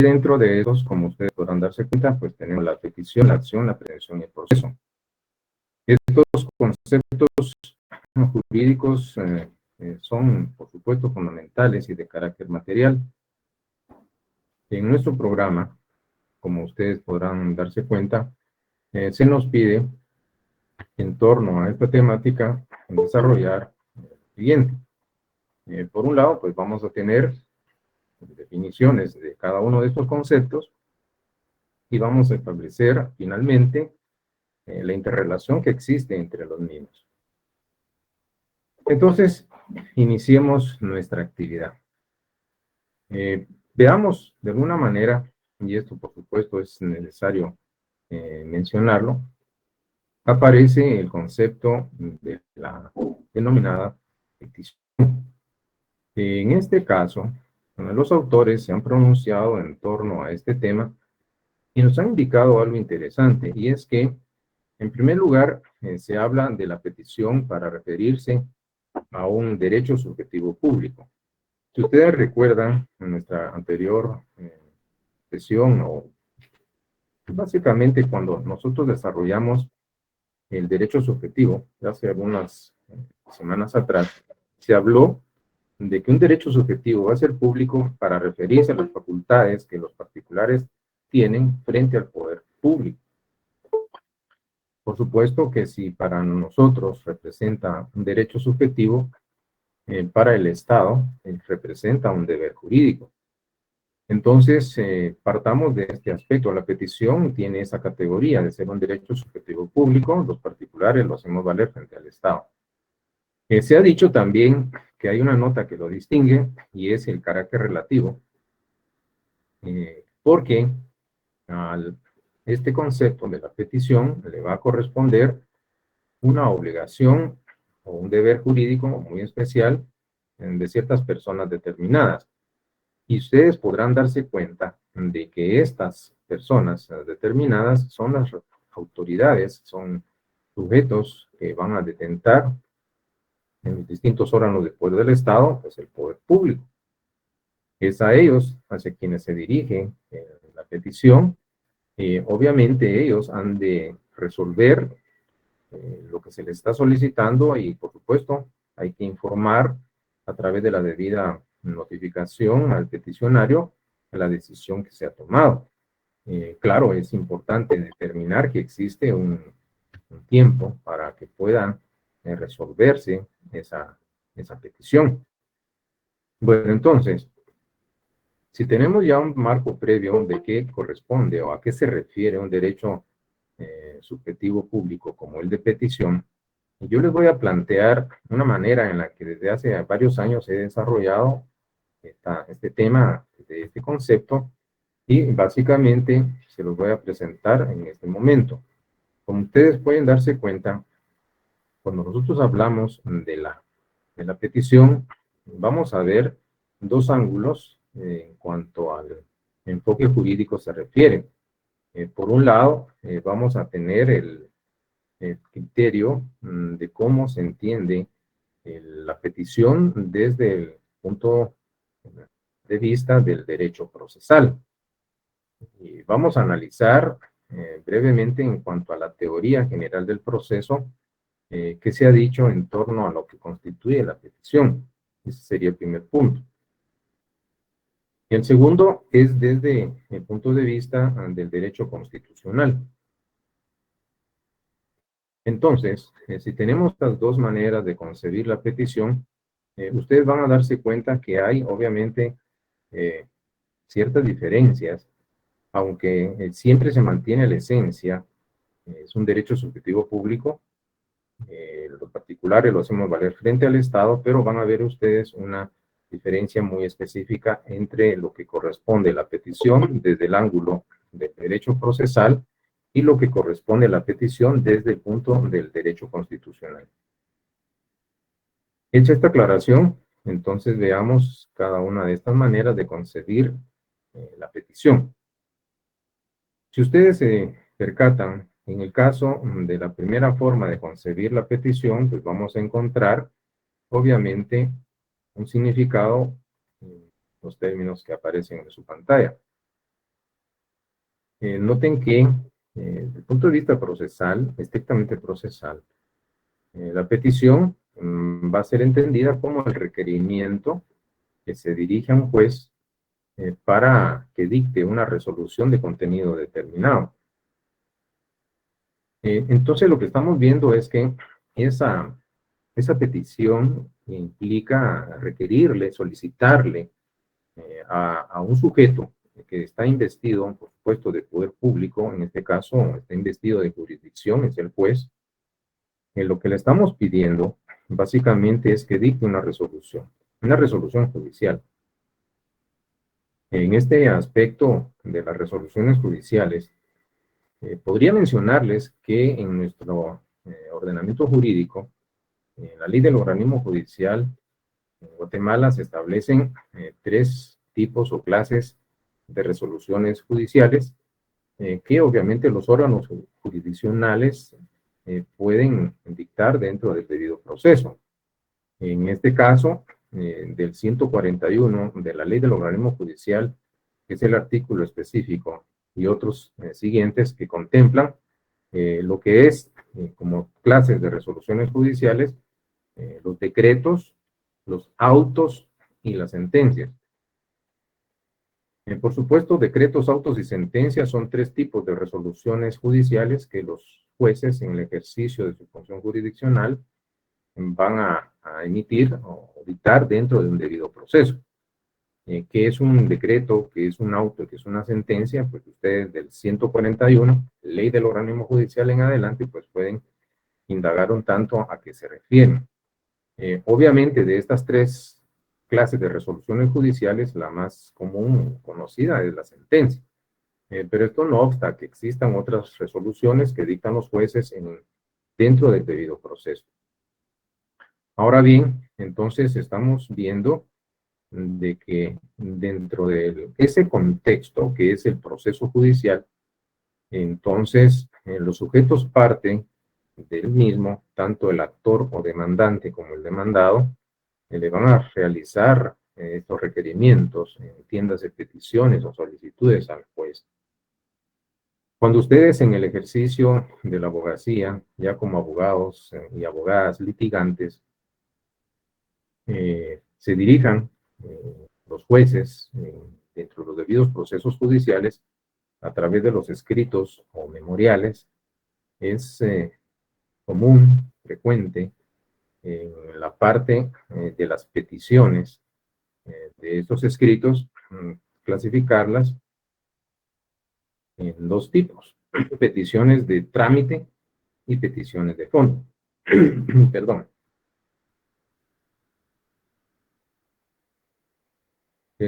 dentro de esos, como ustedes podrán darse cuenta, pues tenemos la petición, la acción, la prevención y el proceso. Estos conceptos jurídicos son, por supuesto, fundamentales y de carácter material. En nuestro programa, como ustedes podrán darse cuenta, se nos pide, en torno a esta temática, desarrollar lo siguiente. Por un lado, pues vamos a tener definiciones de cada uno de estos conceptos y vamos a establecer, finalmente, la interrelación que existe entre los mismos. Entonces, iniciemos nuestra actividad. Veamos de alguna manera, y esto por supuesto es necesario mencionarlo, aparece el concepto de la denominada petición. En este caso, los autores se han pronunciado en torno a este tema y nos han indicado algo interesante, y es que, en primer lugar, se habla de la petición para referirse a un derecho subjetivo público. Si ustedes recuerdan, en nuestra anterior sesión, o básicamente cuando nosotros desarrollamos el derecho subjetivo, hace algunas semanas atrás, se habló de que un derecho subjetivo va a ser público para referirse a las facultades que los particulares tienen frente al poder público. Por supuesto que si para nosotros representa un derecho subjetivo, para el Estado representa un deber jurídico. Entonces, partamos de este aspecto. La petición tiene esa categoría de ser un derecho subjetivo público, los particulares lo hacemos valer frente al Estado. Se ha dicho también que hay una nota que lo distingue y es el carácter relativo, porque al este concepto de la petición le va a corresponder una obligación o un deber jurídico muy especial de ciertas personas determinadas. Y ustedes podrán darse cuenta de que estas personas determinadas son las autoridades, son sujetos que van a detentar en los distintos órganos de poder del Estado, pues el poder público. Es a ellos hacia quienes se dirige la petición. Obviamente ellos han de resolver lo que se les está solicitando y, por supuesto, hay que informar a través de la debida notificación al peticionario la decisión que se ha tomado. Claro, es importante determinar que existe un tiempo para que pueda resolverse esa petición. Bueno, entonces, si tenemos ya un marco previo de qué corresponde o a qué se refiere un derecho subjetivo público como el de petición, yo les voy a plantear una manera en la que desde hace varios años he desarrollado este tema, este concepto, y básicamente se los voy a presentar en este momento. Como ustedes pueden darse cuenta, cuando nosotros hablamos de la petición, vamos a ver dos ángulos en cuanto al enfoque jurídico se refiere. Por un lado, vamos a tener el criterio de cómo se entiende la petición desde el punto de vista del derecho procesal. Y vamos a analizar brevemente en cuanto a la teoría general del proceso que se ha dicho en torno a lo que constituye la petición. Ese sería el primer punto. El segundo es desde el punto de vista del derecho constitucional. Entonces, si tenemos estas dos maneras de concebir la petición, ustedes van a darse cuenta que hay, obviamente, ciertas diferencias, aunque siempre se mantiene la esencia, es un derecho subjetivo público, los particulares lo hacemos valer frente al Estado, pero van a ver ustedes una diferencia muy específica entre lo que corresponde a la petición desde el ángulo del derecho procesal y lo que corresponde a la petición desde el punto del derecho constitucional. Hecha esta aclaración, entonces veamos cada una de estas maneras de concebir la petición. Si ustedes se percatan, en el caso de la primera forma de concebir la petición, pues vamos a encontrar, obviamente, un significado en los términos que aparecen en su pantalla. Noten que, desde el punto de vista procesal, estrictamente procesal, la petición va a ser entendida como el requerimiento que se dirige a un juez para que dicte una resolución de contenido determinado. Entonces, lo que estamos viendo es que esa petición implica requerirle, solicitarle a un sujeto que está investido, por supuesto, de poder público, en este caso está investido de jurisdicción, es el juez. Lo que le estamos pidiendo básicamente es que dicte una resolución judicial. En este aspecto de las resoluciones judiciales, podría mencionarles que en nuestro ordenamiento jurídico, en la ley del organismo judicial, en Guatemala se establecen tres tipos o clases de resoluciones judiciales que obviamente los órganos jurisdiccionales pueden dictar dentro del debido proceso. En este caso, del 141 de la ley del organismo judicial, que es el artículo específico, y otros siguientes que contemplan lo que es como clases de resoluciones judiciales, los decretos, los autos y las sentencias. Por supuesto, decretos, autos y sentencias son tres tipos de resoluciones judiciales que los jueces en el ejercicio de su función jurisdiccional van a emitir o dictar dentro de un debido proceso. ¿Qué es un decreto? ¿Qué es un auto? ¿Qué es una sentencia? Pues ustedes del 141, ley del organismo judicial en adelante, pues pueden indagar un tanto a qué se refieren. Obviamente, de estas tres clases de resoluciones judiciales, la más común conocida es la sentencia. Pero esto no obsta que existan otras resoluciones que dictan los jueces dentro del debido proceso. Ahora bien, entonces estamos viendo de que dentro de ese contexto que es el proceso judicial, entonces los sujetos parte del mismo, tanto el actor o demandante como el demandado, le van a realizar estos requerimientos, entiéndase peticiones o solicitudes al juez. Cuando ustedes en el ejercicio de la abogacía, ya como abogados y abogadas litigantes, se dirijan los jueces dentro de los debidos procesos judiciales a través de los escritos o memoriales, es común, frecuente, en la parte de las peticiones de estos escritos, clasificarlas en dos tipos, peticiones de trámite y peticiones de fondo. Perdón.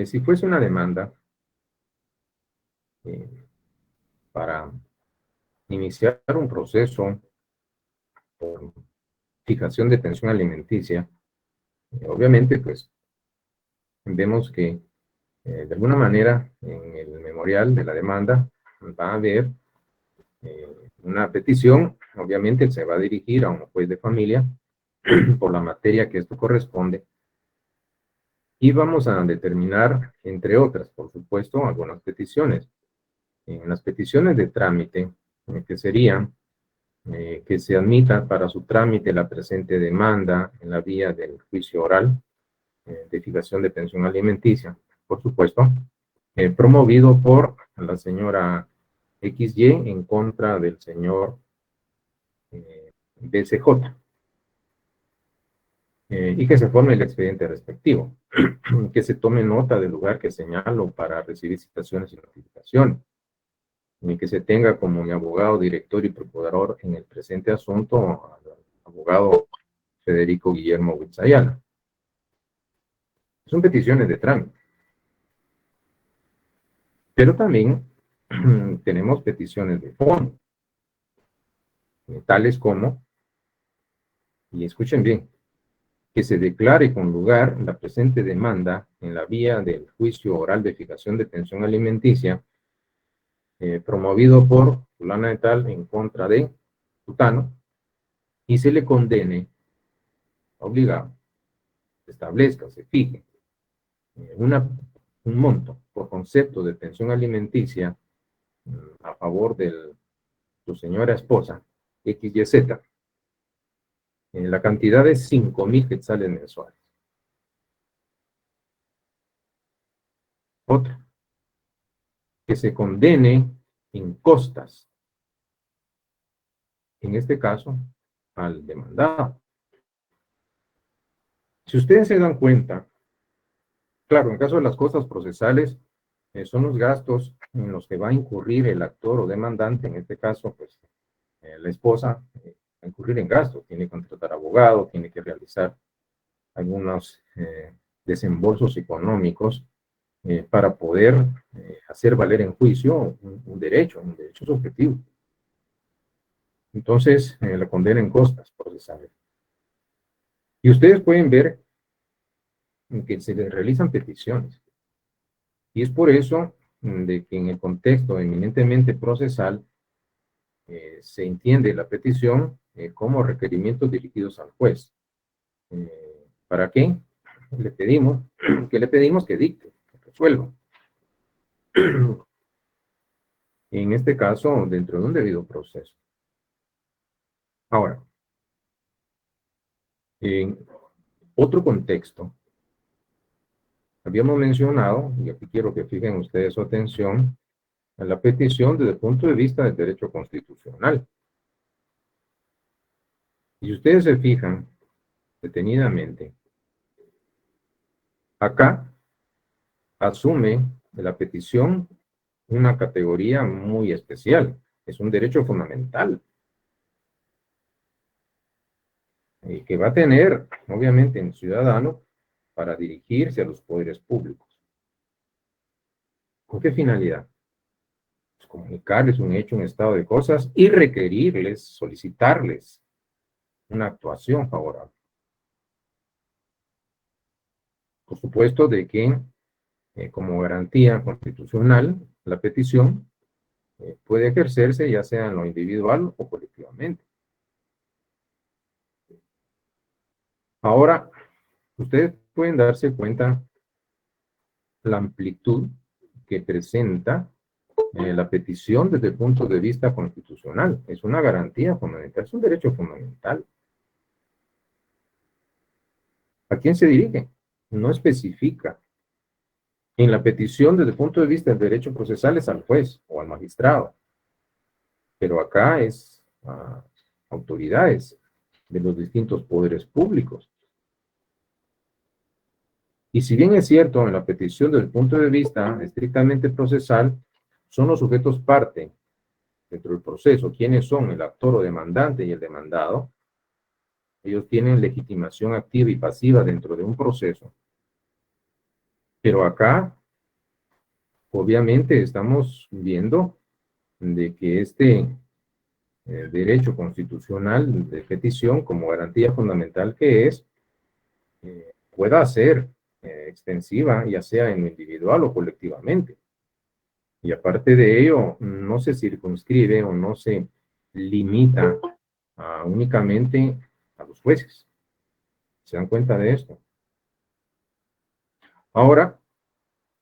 Si fuese una demanda para iniciar un proceso por fijación de pensión alimenticia, obviamente, pues, vemos que de alguna manera en el memorial de la demanda va a haber una petición, obviamente se va a dirigir a un juez de familia por la materia que esto corresponde, y vamos a determinar, entre otras, por supuesto, algunas peticiones. En las peticiones de trámite, que serían que se admita para su trámite la presente demanda en la vía del juicio oral de fijación de pensión alimenticia, por supuesto, promovido por la señora XY en contra del señor BCJ, y que se forme el expediente respectivo, que se tome nota del lugar que señalo para recibir citaciones y notificaciones, y que se tenga como mi abogado, director y procurador en el presente asunto al abogado Federico Guillermo Huitzayala. Son peticiones de trámite. Pero también tenemos peticiones de fondo, tales como, y escuchen bien, que se declare con lugar la presente demanda en la vía del juicio oral de fijación de pensión alimenticia promovido por fulana de tal en contra de sutano, y se le condene obligado, se establezca, se fije un monto por concepto de pensión alimenticia a favor de su señora esposa, XYZ, la cantidad es 5,000 quetzales mensuales. Otra, que se condene en costas, en este caso, al demandado. Si ustedes se dan cuenta, claro, en caso de las costas procesales, son los gastos en los que va a incurrir el actor o demandante, en este caso, pues, la esposa, va a incurrir en gastos, tiene que contratar abogado, tiene que realizar algunos desembolsos económicos para poder hacer valer en juicio un derecho subjetivo. Entonces, la condena en costas procesales. Y ustedes pueden ver que se les realizan peticiones. Y es por eso de que en el contexto eminentemente procesal se entiende la petición como requerimientos dirigidos al juez. ¿Para qué? Le pedimos que dicte, que resuelva. En este caso, dentro de un debido proceso. Ahora, en otro contexto, habíamos mencionado, y aquí quiero que fijen ustedes su atención, a la petición desde el punto de vista del derecho constitucional. Y si ustedes se fijan detenidamente, acá asume de la petición una categoría muy especial. Es un derecho fundamental que va a tener, obviamente, el ciudadano para dirigirse a los poderes públicos. ¿Con qué finalidad? Pues comunicarles un hecho, un estado de cosas y requerirles, solicitarles una actuación favorable. Por supuesto de que como garantía constitucional, la petición puede ejercerse ya sea en lo individual o colectivamente. Ahora, ustedes pueden darse cuenta la amplitud que presenta la petición desde el punto de vista constitucional. Es una garantía fundamental, es un derecho fundamental. ¿A quién se dirige? No especifica. En la petición desde el punto de vista del derecho procesal es al juez o al magistrado, pero acá es a autoridades de los distintos poderes públicos. Y si bien es cierto, en la petición desde el punto de vista estrictamente procesal, son los sujetos parte dentro del proceso, quiénes son el actor o demandante y el demandado, ellos tienen legitimación activa y pasiva dentro de un proceso. Pero acá, obviamente, estamos viendo de que este derecho constitucional de petición, como garantía fundamental que es, pueda ser extensiva, ya sea en lo individual o colectivamente. Y aparte de ello, no se circunscribe o no se limita únicamente a los jueces. ¿Se dan cuenta de esto? Ahora,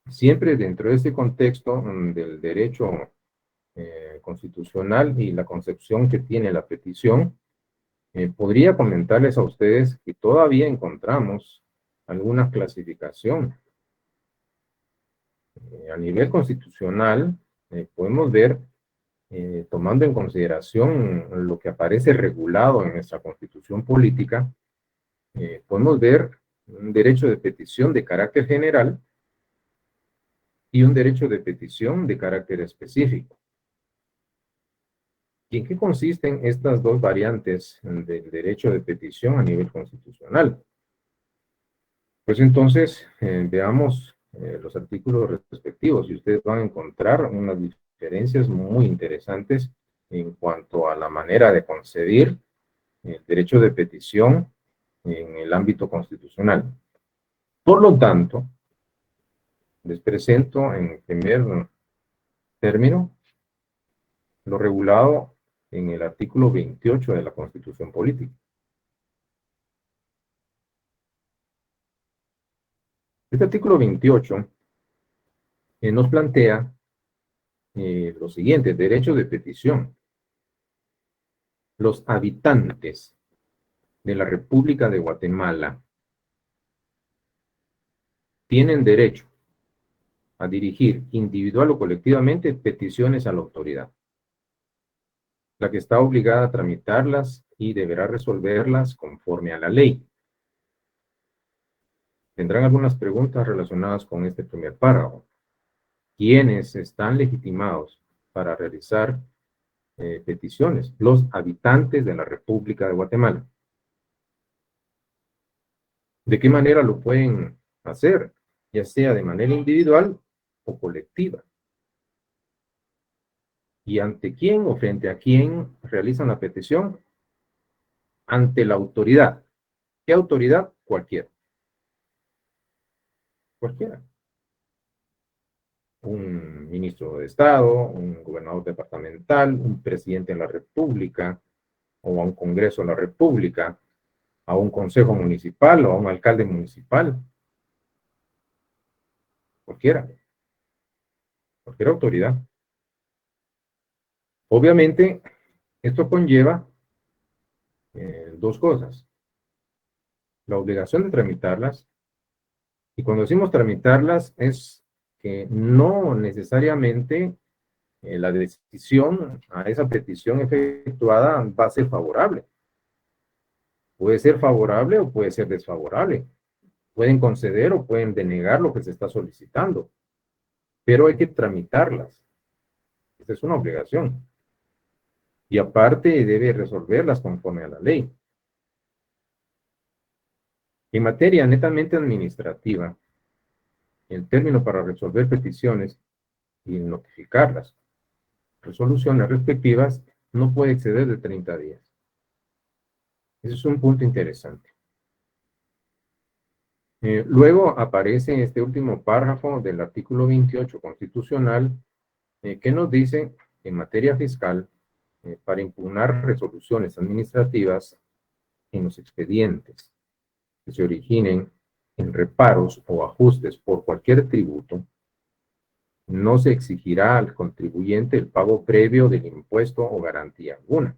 siempre dentro de este contexto del derecho constitucional y la concepción que tiene la petición, podría comentarles a ustedes que todavía encontramos alguna clasificación. A nivel constitucional, podemos ver, tomando en consideración lo que aparece regulado en nuestra constitución política, podemos ver un derecho de petición de carácter general y un derecho de petición de carácter específico. ¿Y en qué consisten estas dos variantes del derecho de petición a nivel constitucional? Pues entonces, veamos los artículos respectivos y ustedes van a encontrar unas diferencias muy interesantes en cuanto a la manera de concebir el derecho de petición en el ámbito constitucional. Por lo tanto, les presento en primer término lo regulado en el artículo 28 de la Constitución Política. Este artículo 28 nos plantea lo siguiente: derecho de petición. Los habitantes de la República de Guatemala tienen derecho a dirigir individual o colectivamente peticiones a la autoridad, la que está obligada a tramitarlas y deberá resolverlas conforme a la ley. Tendrán algunas preguntas relacionadas con este primer párrafo. ¿Quiénes están legitimados para realizar peticiones? Los habitantes de la República de Guatemala. ¿De qué manera lo pueden hacer? Ya sea de manera individual o colectiva. ¿Y ante quién o frente a quién realizan la petición? Ante la autoridad. ¿Qué autoridad? Cualquiera. Cualquiera. Un ministro de Estado, un gobernador departamental, un presidente de la República, o a un Congreso de la República, a un consejo municipal o a un alcalde municipal. Cualquiera. Cualquier autoridad. Obviamente, esto conlleva dos cosas: la obligación de tramitarlas, y cuando decimos tramitarlas es que no necesariamente la decisión a esa petición efectuada va a ser favorable. Puede ser favorable o puede ser desfavorable. Pueden conceder o pueden denegar lo que se está solicitando, pero hay que tramitarlas. Esa es una obligación. Y aparte debe resolverlas conforme a la ley. En materia netamente administrativa, el término para resolver peticiones y notificarlas, resoluciones respectivas, no puede exceder de 30 días. Ese es un punto interesante. Luego aparece este último párrafo del artículo 28 constitucional, que nos dice, en materia fiscal, para impugnar resoluciones administrativas en los expedientes que se originen en reparos o ajustes por cualquier tributo, no se exigirá al contribuyente el pago previo del impuesto o garantía alguna.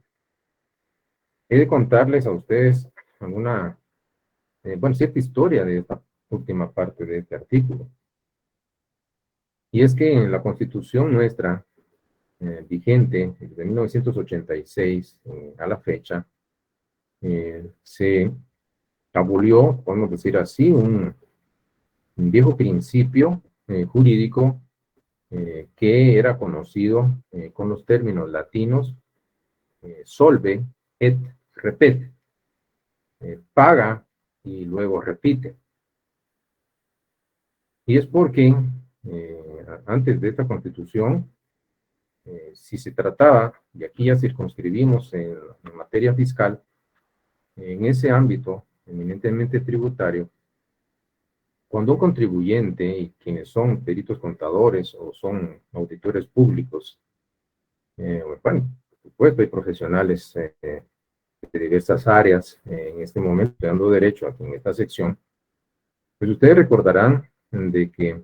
He de contarles a ustedes alguna, cierta historia de esta última parte de este artículo. Y es que en la Constitución nuestra, vigente desde 1986 a la fecha, se abolió, podemos decir así, un viejo principio jurídico que era conocido con los términos latinos solve et repete, paga y luego repite. Y es porque antes de esta Constitución, si se trataba, y aquí ya circunscribimos en materia fiscal, en ese ámbito eminentemente tributario, cuando un contribuyente y quienes son peritos contadores o son auditores públicos, por supuesto hay profesionales de diversas áreas en este momento dando derecho aquí en esta sección, pues ustedes recordarán de que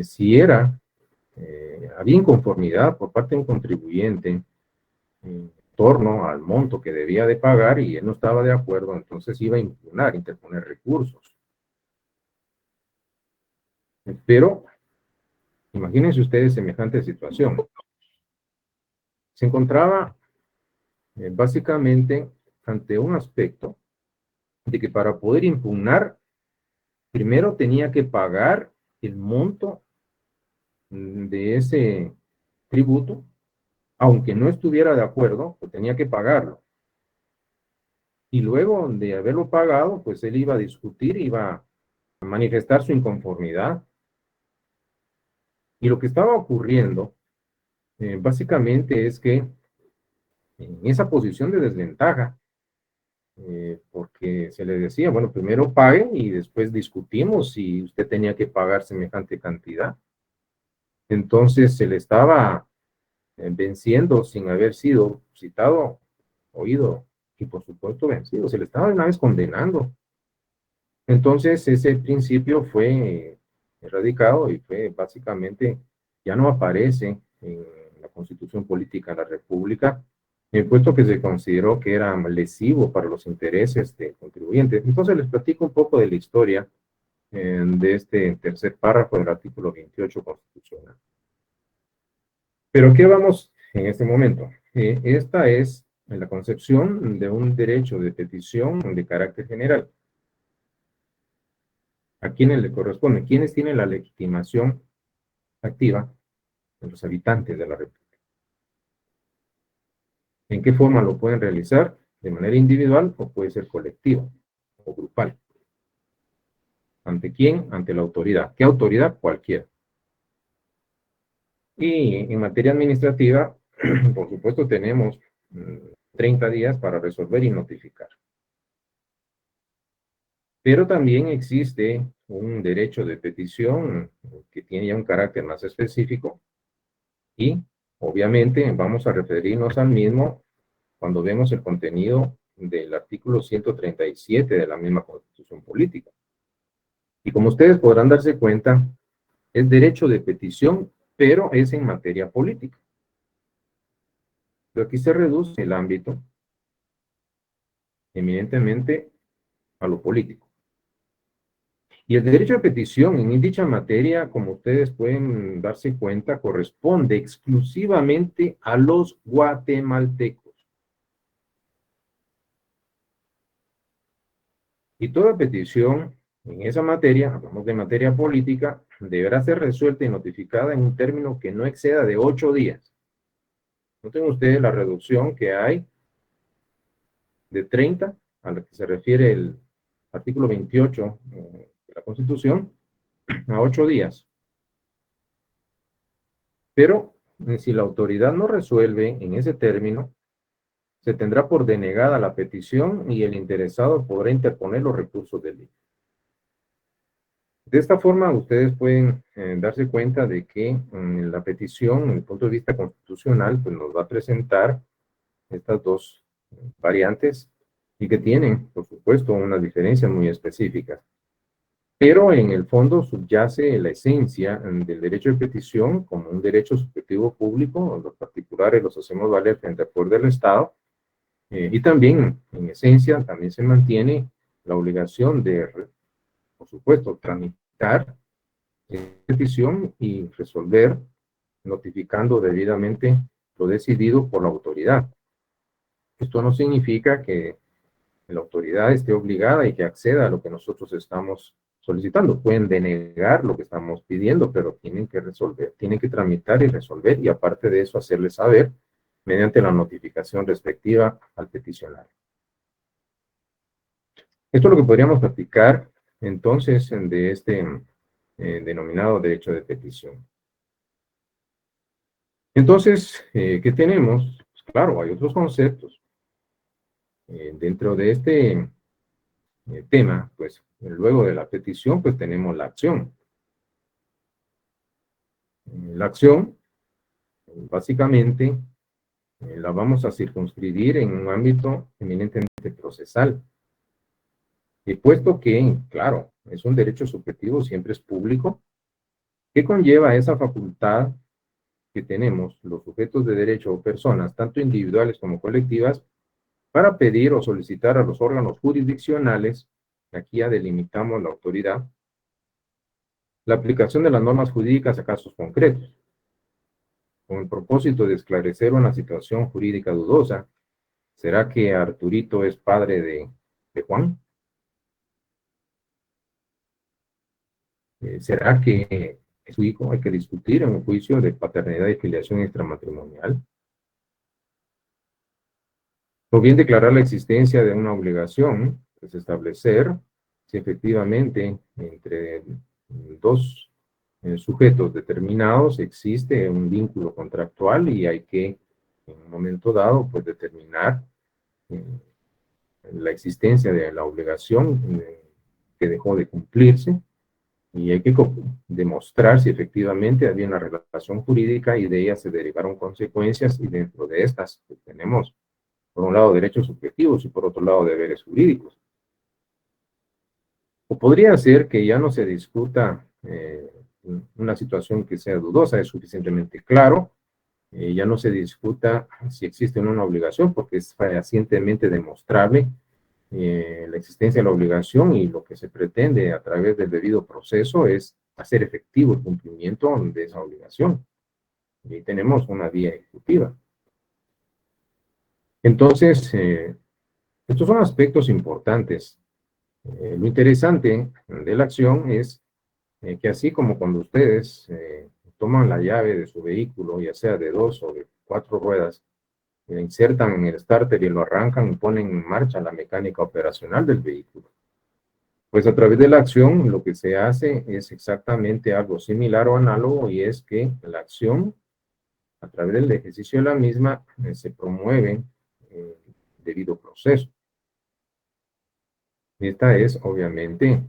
si había inconformidad por parte de un contribuyente en torno al monto que debía de pagar y él no estaba de acuerdo, entonces iba a interponer recursos. Pero imagínense ustedes semejante situación. Se encontraba básicamente ante un aspecto de que para poder impugnar, primero tenía que pagar el monto de ese tributo, aunque no estuviera de acuerdo, pues tenía que pagarlo. Y luego de haberlo pagado, pues él iba a discutir, iba a manifestar su inconformidad. Y lo que estaba ocurriendo, básicamente es que en esa posición de desventaja, porque se le decía, bueno, primero pague y después discutimos si usted tenía que pagar semejante cantidad. Entonces se le estaba venciendo sin haber sido citado, oído y por supuesto vencido. Se le estaba de una vez condenando. Entonces ese principio fue erradicado y fue básicamente, ya no aparece en la Constitución Política de la República, puesto que se consideró que era lesivo para los intereses de contribuyentes. Entonces les platico un poco de la historia de este tercer párrafo del artículo 28 constitucional. Pero ¿qué vamos en este momento? Esta es la concepción de un derecho de petición de carácter general. ¿A quiénes le corresponde? ¿Quiénes tienen la legitimación activa? Los habitantes de la República. ¿En qué forma lo pueden realizar? De manera individual o puede ser colectiva o grupal. ¿Ante quién? Ante la autoridad. ¿Qué autoridad? Cualquiera. Y en materia administrativa, por supuesto, tenemos 30 días para resolver y notificar. Pero también existe un derecho de petición que tiene ya un carácter más específico y, obviamente, vamos a referirnos al mismo cuando vemos el contenido del artículo 137 de la misma Constitución Política. Y como ustedes podrán darse cuenta, es derecho de petición, pero es en materia política. Pero aquí se reduce el ámbito eminentemente a lo político. Y el derecho de petición en dicha materia, como ustedes pueden darse cuenta, corresponde exclusivamente a los guatemaltecos. Y toda petición en esa materia, hablamos de materia política, deberá ser resuelta y notificada en un término que no exceda de 8 días. Noten ustedes la reducción que hay de 30, a la que se refiere el artículo 28 de la Constitución, a 8 días. Pero si la autoridad no resuelve en ese término, se tendrá por denegada la petición y el interesado podrá interponer los recursos del INE. De esta forma, ustedes pueden darse cuenta de que la petición, desde el punto de vista constitucional, pues nos va a presentar estas dos variantes y que tienen, por supuesto, unas diferencias muy específicas. Pero en el fondo subyace la esencia del derecho de petición como un derecho subjetivo público. Los particulares los hacemos valer frente al poder del Estado. Y también, en esencia, también se mantiene la obligación de, por supuesto, tramitar petición y resolver, notificando debidamente lo decidido por la autoridad. Esto no significa que la autoridad esté obligada y que acceda a lo que nosotros estamos solicitando. Pueden denegar lo que estamos pidiendo, pero tienen que resolver, tienen que tramitar y resolver, y aparte de eso, hacerle saber mediante la notificación respectiva al peticionario. Esto es lo que podríamos platicar entonces de este denominado derecho de petición. Entonces, ¿qué tenemos? Pues claro, hay otros conceptos. Dentro de este tema, pues luego de la petición, pues tenemos la acción. La acción, básicamente, la vamos a circunscribir en un ámbito eminentemente procesal. Y puesto que, claro, es un derecho subjetivo, siempre es público, ¿qué conlleva esa facultad que tenemos los sujetos de derecho o personas, tanto individuales como colectivas, para pedir o solicitar a los órganos jurisdiccionales, aquí ya delimitamos la autoridad, la aplicación de las normas jurídicas a casos concretos, con el propósito de esclarecer una situación jurídica dudosa? ¿Será que Arturito es padre de Juan? ¿Será que es su hijo? Hay que discutir en un juicio de paternidad y filiación extramatrimonial. O bien declarar la existencia de una obligación, pues establecer si efectivamente entre dos sujetos determinados existe un vínculo contractual y hay que, en un momento dado, pues determinar la existencia de la obligación que dejó de cumplirse, y hay que demostrar si efectivamente había una relación jurídica y de ella se derivaron consecuencias, y dentro de estas pues, tenemos por un lado derechos subjetivos y por otro lado deberes jurídicos. O podría ser que ya no se discuta una situación que sea dudosa, es suficientemente claro, Ya no se discuta si existe o no una obligación, porque es fehacientemente demostrable la existencia de la obligación, y lo que se pretende a través del debido proceso es hacer efectivo el cumplimiento de esa obligación. Y tenemos una vía ejecutiva. Entonces, estos son aspectos importantes. Lo interesante de la acción es que así como cuando ustedes toman la llave de su vehículo, ya sea de 2 o de 4 ruedas, la insertan en el starter y lo arrancan y ponen en marcha la mecánica operacional del vehículo. Pues a través de la acción lo que se hace es exactamente algo similar o análogo, y es que la acción, a través del ejercicio de la misma, se promueve el debido proceso. Esta es obviamente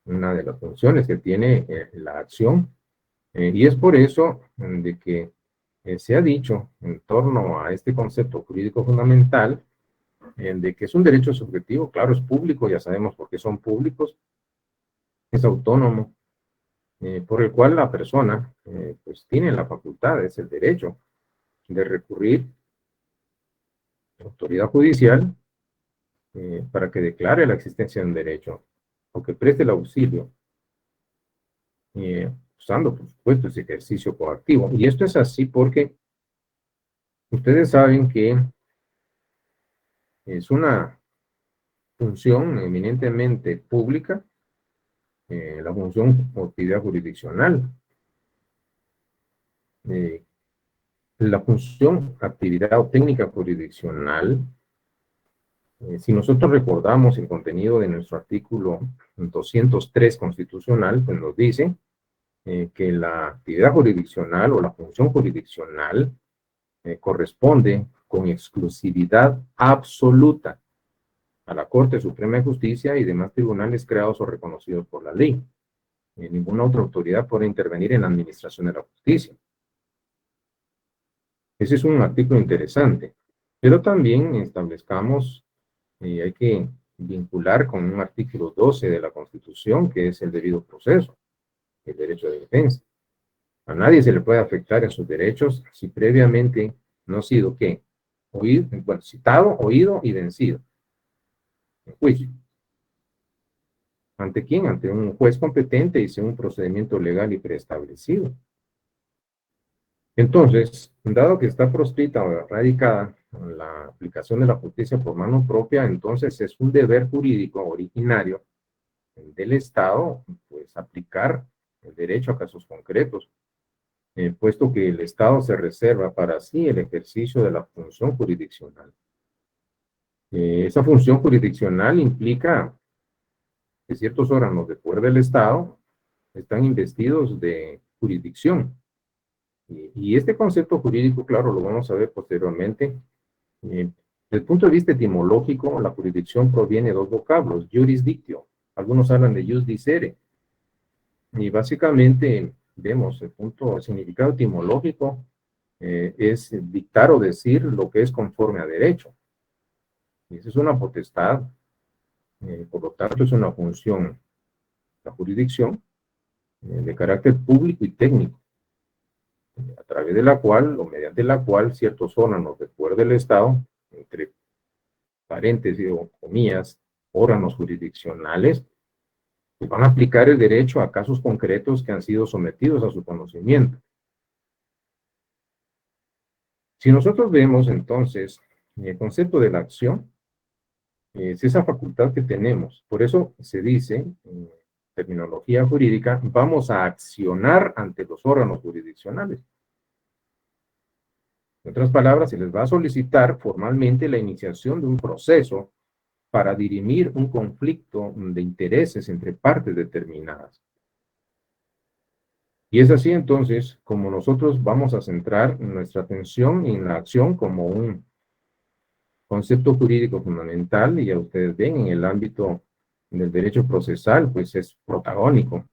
una de las funciones que tiene la acción, y es por eso de que se ha dicho en torno a este concepto jurídico fundamental, de que es un derecho subjetivo. Claro, es público, ya sabemos por qué son públicos, es autónomo, por el cual la persona pues tiene la facultad, es el derecho de recurrir a la autoridad judicial para que declare la existencia de un derecho o que preste el auxilio, usando, por supuesto, ese ejercicio coactivo. Y esto es así porque ustedes saben que es una función eminentemente pública, la función o actividad jurisdiccional. La función, actividad o técnica jurisdiccional, si nosotros recordamos el contenido de nuestro artículo 203 constitucional, pues nos dice que la actividad jurisdiccional o la función jurisdiccional corresponde con exclusividad absoluta a la Corte Suprema de Justicia y demás tribunales creados o reconocidos por la ley. Ninguna otra autoridad puede intervenir en la administración de la justicia. Ese es un artículo interesante, pero también establezcamos, y hay que vincular con un artículo 12 de la Constitución, que es el debido proceso, el derecho de defensa. A nadie se le puede afectar en sus derechos si previamente no ha sido, ¿qué? Oído, bueno, citado, oído y vencido en juicio. ¿Ante quién? Ante un juez competente y según un procedimiento legal y preestablecido. Entonces, dado que está proscrita o radicada la aplicación de la justicia por mano propia, entonces es un deber jurídico originario del Estado, pues, aplicar el derecho a casos concretos, puesto que el Estado se reserva para sí el ejercicio de la función jurisdiccional. Esa función jurisdiccional implica que ciertos órganos de poder del Estado están investidos de jurisdicción. Y este concepto jurídico, claro, lo vamos a ver posteriormente. Desde el punto de vista etimológico, la jurisdicción proviene de dos vocablos, juris dictio. Algunos hablan de jus dicere. Y básicamente, vemos, el significado etimológico es dictar o decir lo que es conforme a derecho. Y esa es una potestad, por lo tanto es una función, la jurisdicción, de carácter público y técnico, a través de la cual o mediante la cual ciertos órganos de poder del Estado, entre paréntesis o comillas, órganos jurisdiccionales, pues van a aplicar el derecho a casos concretos que han sido sometidos a su conocimiento. Si nosotros vemos entonces el concepto de la acción, es esa facultad que tenemos. Por eso se dice, en terminología jurídica, vamos a accionar ante los órganos jurisdiccionales. En otras palabras, se les va a solicitar formalmente la iniciación de un proceso para dirimir un conflicto de intereses entre partes determinadas. Y es así entonces como nosotros vamos a centrar nuestra atención en la acción como un concepto jurídico fundamental, y ya ustedes ven en el ámbito del derecho procesal, pues es protagónico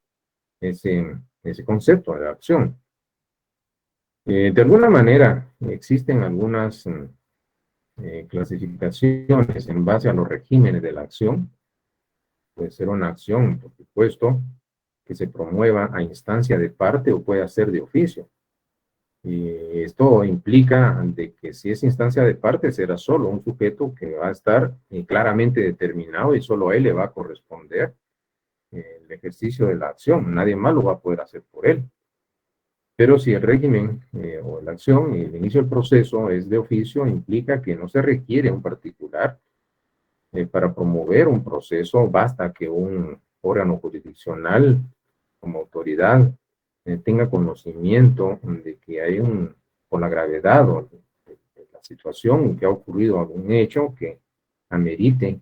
ese concepto de acción. De alguna manera existen algunas clasificaciones en base a los regímenes de la acción. Puede ser una acción, por supuesto, que se promueva a instancia de parte o puede ser de oficio. Y esto implica de que si es instancia de parte, será solo un sujeto que va a estar claramente determinado y solo a él le va a corresponder el ejercicio de la acción. Nadie más lo va a poder hacer por él. Pero si el régimen o la acción y el inicio del proceso es de oficio, implica que no se requiere un particular para promover un proceso, basta que un órgano jurisdiccional como autoridad tenga conocimiento de que hay con la gravedad o de la situación que ha ocurrido algún hecho que amerite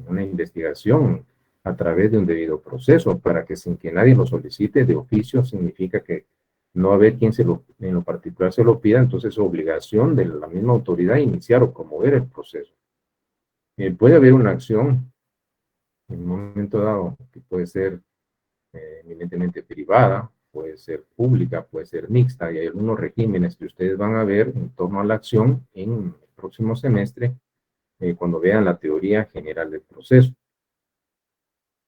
una investigación a través de un debido proceso, para que sin que nadie lo solicite de oficio, significa que no haber quien en lo particular se lo pida, entonces es obligación de la misma autoridad iniciar o promover el proceso. Puede haber una acción en un momento dado que puede ser eminentemente privada, puede ser pública, puede ser mixta, y hay algunos regímenes que ustedes van a ver en torno a la acción en el próximo semestre, cuando vean la teoría general del proceso.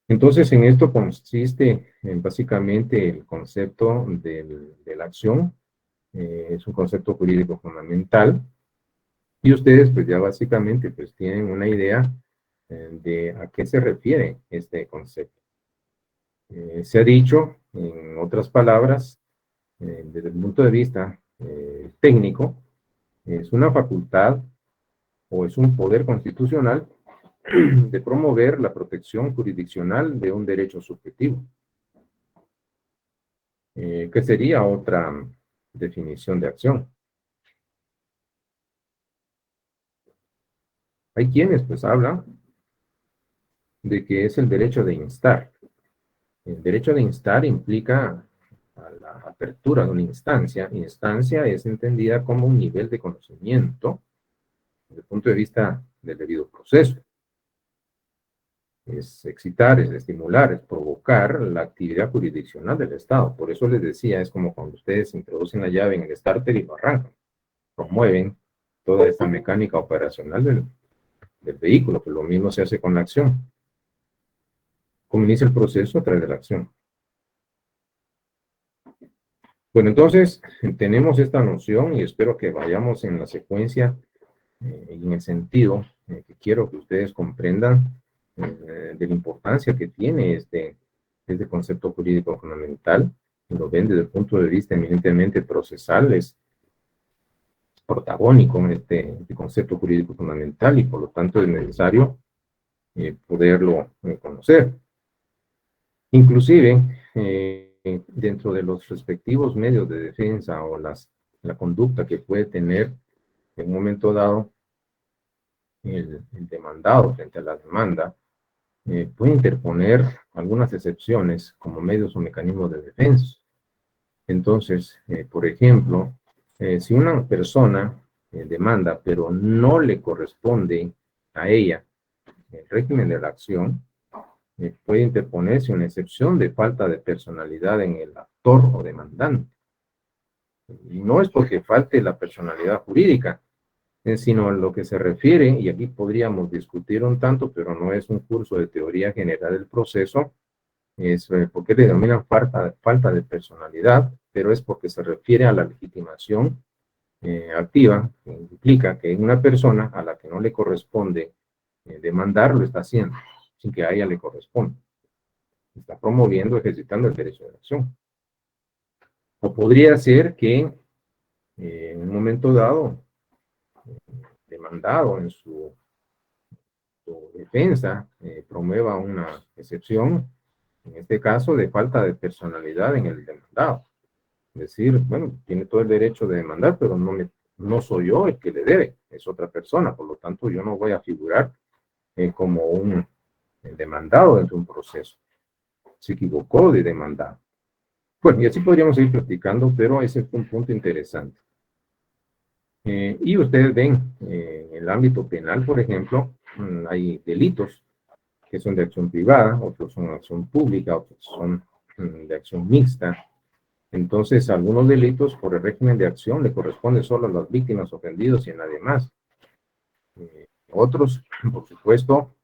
Entonces, en esto consiste básicamente el concepto de la acción. Es un concepto jurídico fundamental, y ustedes pues ya básicamente pues tienen una idea de a qué se refiere este concepto. Se ha dicho, en otras palabras, desde el punto de vista técnico, es una facultad o es un poder constitucional de promover la protección jurisdiccional de un derecho subjetivo, que sería otra definición de acción. Hay quienes pues hablan de que es el derecho de instar. El derecho de instar implica a la apertura de una instancia. Instancia es entendida como un nivel de conocimiento desde el punto de vista del debido proceso. Es excitar, es estimular, es provocar la actividad jurisdiccional del Estado. Por eso les decía, es como cuando ustedes introducen la llave en el starter y lo arrancan, promueven toda esta mecánica operacional del vehículo, que lo mismo se hace con la acción. ¿Cómo inicia el proceso? A través de la acción. Bueno, entonces tenemos esta noción y espero que vayamos en la secuencia y en el sentido que quiero que ustedes comprendan de la importancia que tiene este concepto jurídico fundamental. Lo ven desde el punto de vista eminentemente procesal, es protagónico en este concepto jurídico fundamental, y por lo tanto es necesario poderlo conocer. Inclusive, dentro de los respectivos medios de defensa o la conducta que puede tener en un momento dado el demandado frente a la demanda, puede interponer algunas excepciones como medios o mecanismos de defensa. Entonces, por ejemplo, si una persona demanda, pero no le corresponde a ella el régimen de la acción, puede interponerse una excepción de falta de personalidad en el actor o demandante. Y no es porque falte la personalidad jurídica, sino a lo que se refiere, y aquí podríamos discutir un tanto, pero no es un curso de teoría general del proceso, es porque le denominan falta de personalidad, pero es porque se refiere a la legitimación activa, que implica que una persona a la que no le corresponde demandar lo está haciendo, sin que a ella le corresponda. Está promoviendo, ejercitando el derecho de acción. O podría ser que en un momento dado, demandado en su defensa, promueva una excepción, en este caso de falta de personalidad en el demandado. Es decir, bueno, tiene todo el derecho de demandar, pero no soy yo el que le debe, es otra persona, por lo tanto yo no voy a figurar como un demandado dentro de un proceso. Se equivocó de demandar. Bueno, y así podríamos ir platicando, pero ese es un punto interesante. Y ustedes ven, en el ámbito penal, por ejemplo, hay delitos que son de acción privada, otros son de acción pública, otros son de acción mixta. Entonces, algunos delitos por el régimen de acción le corresponde solo a las víctimas ofendidos y a nadie más. Otros, por supuesto,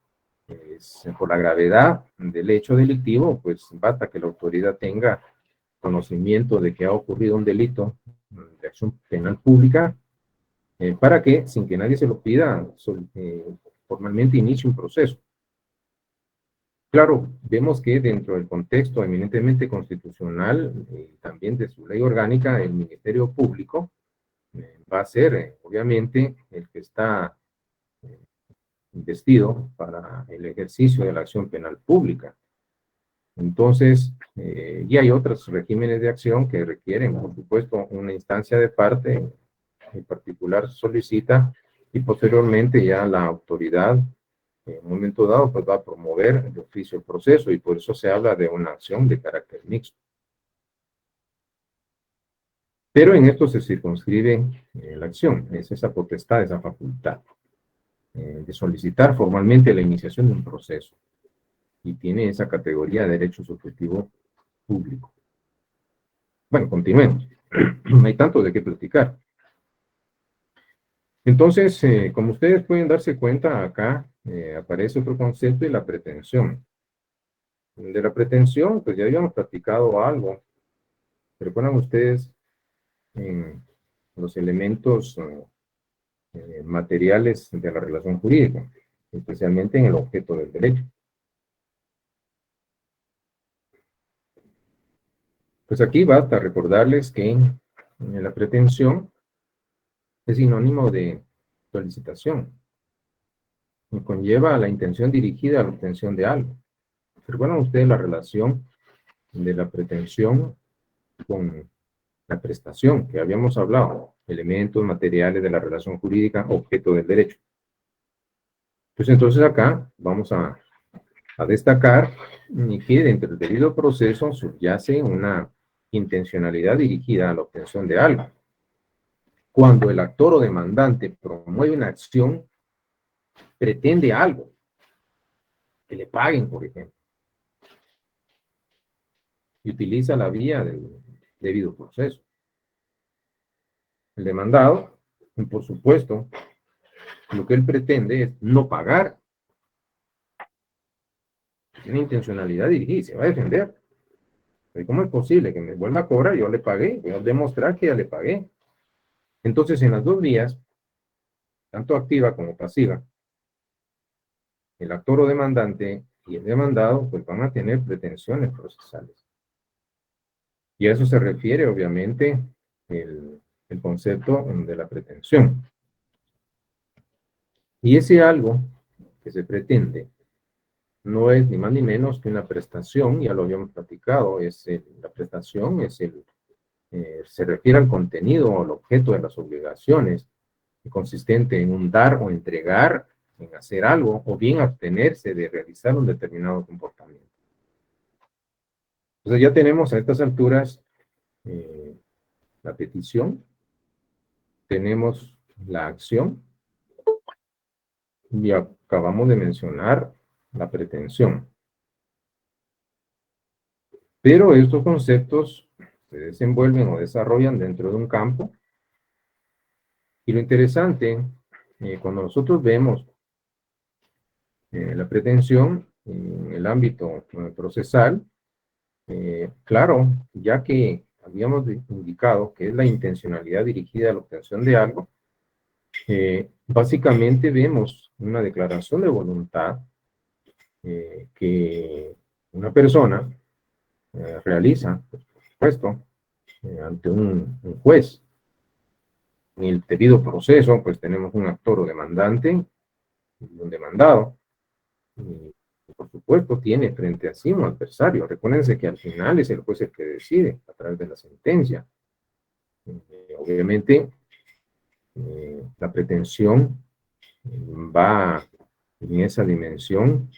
por la gravedad del hecho delictivo, pues basta que la autoridad tenga conocimiento de que ha ocurrido un delito de acción penal pública para que, sin que nadie se lo pida, formalmente inicie un proceso. Claro, vemos que dentro del contexto eminentemente constitucional y también de su ley orgánica, el Ministerio Público va a ser, obviamente, el que está investido para el ejercicio de la acción penal pública. Entonces, y hay otros regímenes de acción que requieren, por supuesto, una instancia de parte, en particular solicita, y posteriormente ya la autoridad, en un momento dado, pues va a promover de oficio el proceso, y por eso se habla de una acción de carácter mixto. Pero en esto se circunscribe la acción, es esa potestad, esa facultad de solicitar formalmente la iniciación de un proceso, y tiene esa categoría de derecho subjetivo público. Bueno, continuemos. No hay tanto de qué platicar. Entonces, como ustedes pueden darse cuenta, acá aparece otro concepto de la pretensión. De la pretensión, pues ya habíamos platicado algo. ¿Recuerdan ustedes los elementos materiales de la relación jurídica, especialmente en el objeto del derecho? Pues aquí basta recordarles que la pretensión es sinónimo de solicitación y conlleva la intención dirigida a la obtención de algo. ¿Recuerdan ustedes la relación de la pretensión con la prestación que habíamos hablado? Elementos materiales de la relación jurídica, objeto del derecho. Pues entonces acá vamos a destacar que dentro del debido proceso subyace una intencionalidad dirigida a la obtención de algo. Cuando el actor o demandante promueve una acción, pretende algo, que le paguen, por ejemplo, y utiliza la vía del debido proceso. El demandado, por supuesto, lo que él pretende es no pagar. Tiene intencionalidad dirigida y se va a defender. ¿Cómo es posible que me vuelva a cobrar? Yo le pagué, voy a demostrar que ya le pagué. Entonces, en las dos vías, tanto activa como pasiva, el actor o demandante y el demandado pues van a tener pretensiones procesales. Y a eso se refiere, obviamente, el concepto de la pretensión. Y ese algo que se pretende no es ni más ni menos que una prestación, ya lo habíamos platicado, la prestación se refiere al contenido o al objeto de las obligaciones, consistente en un dar o entregar, en hacer algo, o bien abstenerse de realizar un determinado comportamiento. Entonces ya tenemos a estas alturas la petición, tenemos la acción, y acabamos de mencionar la pretensión. Pero estos conceptos se desenvuelven o desarrollan dentro de un campo, y lo interesante, cuando nosotros vemos la pretensión en el ámbito procesal, claro, ya que habíamos indicado que es la intencionalidad dirigida a la obtención de algo, básicamente vemos una declaración de voluntad que una persona realiza, por supuesto, ante un juez. En el debido proceso, pues tenemos un actor o demandante y un demandado. Y, por supuesto, tiene frente a sí un adversario. Recuérdense que al final es el juez el que decide a través de la sentencia. Obviamente, la pretensión va en esa dimensión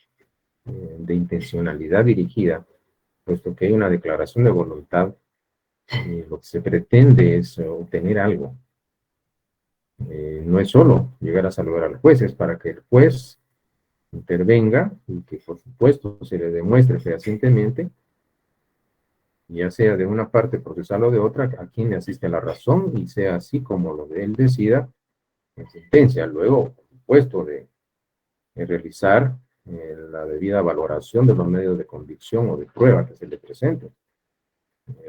de intencionalidad dirigida, puesto que hay una declaración de voluntad, lo que se pretende es obtener algo. No es solo llegar a saludar al juez, es para que el juez intervenga y que por supuesto se le demuestre fehacientemente, ya sea de una parte procesal o de otra, a quien le asiste la razón y sea así como lo de él decida en sentencia. Luego, por supuesto, de realizar la debida valoración de los medios de convicción o de prueba que se le presenten.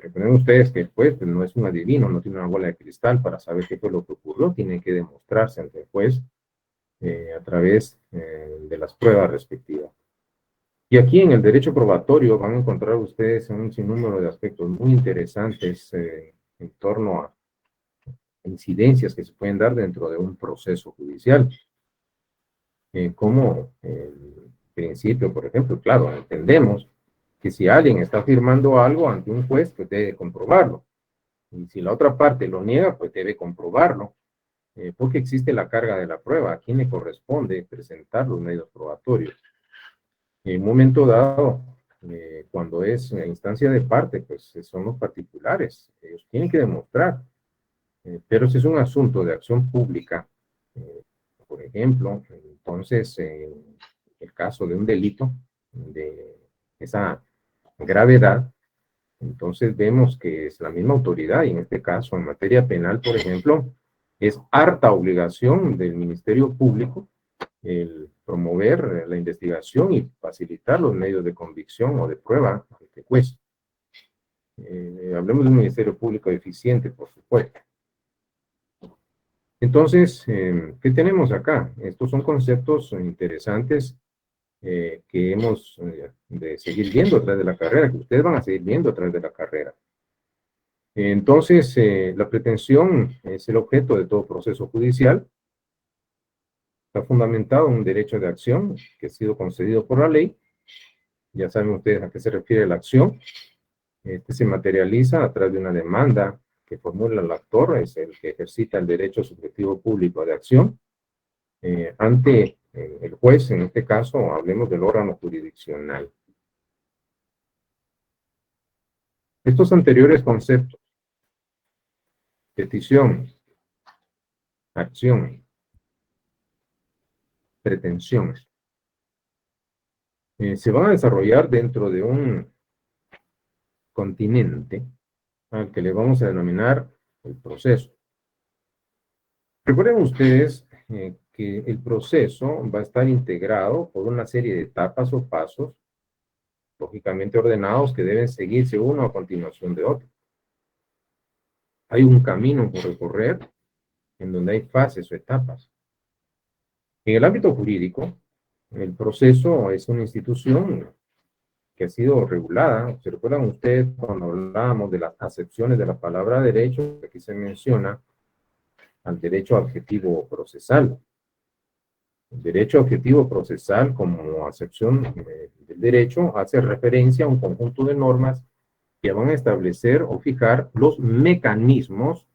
Recuerden ustedes que el juez pues, no es un adivino, no tiene una bola de cristal para saber qué fue lo que ocurrió, tiene que demostrarse ante el juez a través de las pruebas respectivas. Y aquí en el derecho probatorio van a encontrar ustedes un sinnúmero de aspectos muy interesantes en torno a incidencias que se pueden dar dentro de un proceso judicial. Como el principio, por ejemplo, claro, entendemos que si alguien está firmando algo ante un juez, pues debe comprobarlo. Y si la otra parte lo niega, pues debe comprobarlo, porque existe la carga de la prueba. ¿A quién le corresponde presentar los medios probatorios? En un momento dado, cuando es una instancia de parte, pues son los particulares. Ellos tienen que demostrar. Pero si es un asunto de acción pública, eh, por ejemplo, entonces, en el caso de un delito de esa gravedad, entonces vemos que es la misma autoridad, y en este caso, en materia penal, por ejemplo, es harta obligación del Ministerio Público el promover la investigación y facilitar los medios de convicción o de prueba que juez. Hablemos de un Ministerio Público eficiente, por supuesto. Entonces, ¿qué tenemos acá? Estos son conceptos interesantes que hemos de seguir viendo a través de la carrera, que ustedes van a seguir viendo a través de la carrera. Entonces, la pretensión es el objeto de todo proceso judicial. Está fundamentado en un derecho de acción que ha sido concedido por la ley. Ya saben ustedes a qué se refiere la acción. Este se materializa a través de una demanda que formula el actor, es el que ejercita el derecho subjetivo público de acción ante el juez. En este caso, hablemos del órgano jurisdiccional. Estos anteriores conceptos, petición, acción, pretensión, se van a desarrollar dentro de un continente al que le vamos a denominar el proceso. Recuerden ustedes que el proceso va a estar integrado por una serie de etapas o pasos lógicamente ordenados que deben seguirse uno a continuación de otro. Hay un camino por recorrer en donde hay fases o etapas. En el ámbito jurídico, el proceso es una institución que ha sido regulada. ¿Se recuerdan ustedes cuando hablábamos de las acepciones de la palabra derecho? Aquí se menciona al derecho adjetivo procesal. El derecho objetivo procesal, como acepción del derecho, hace referencia a un conjunto de normas que van a establecer o fijar los mecanismos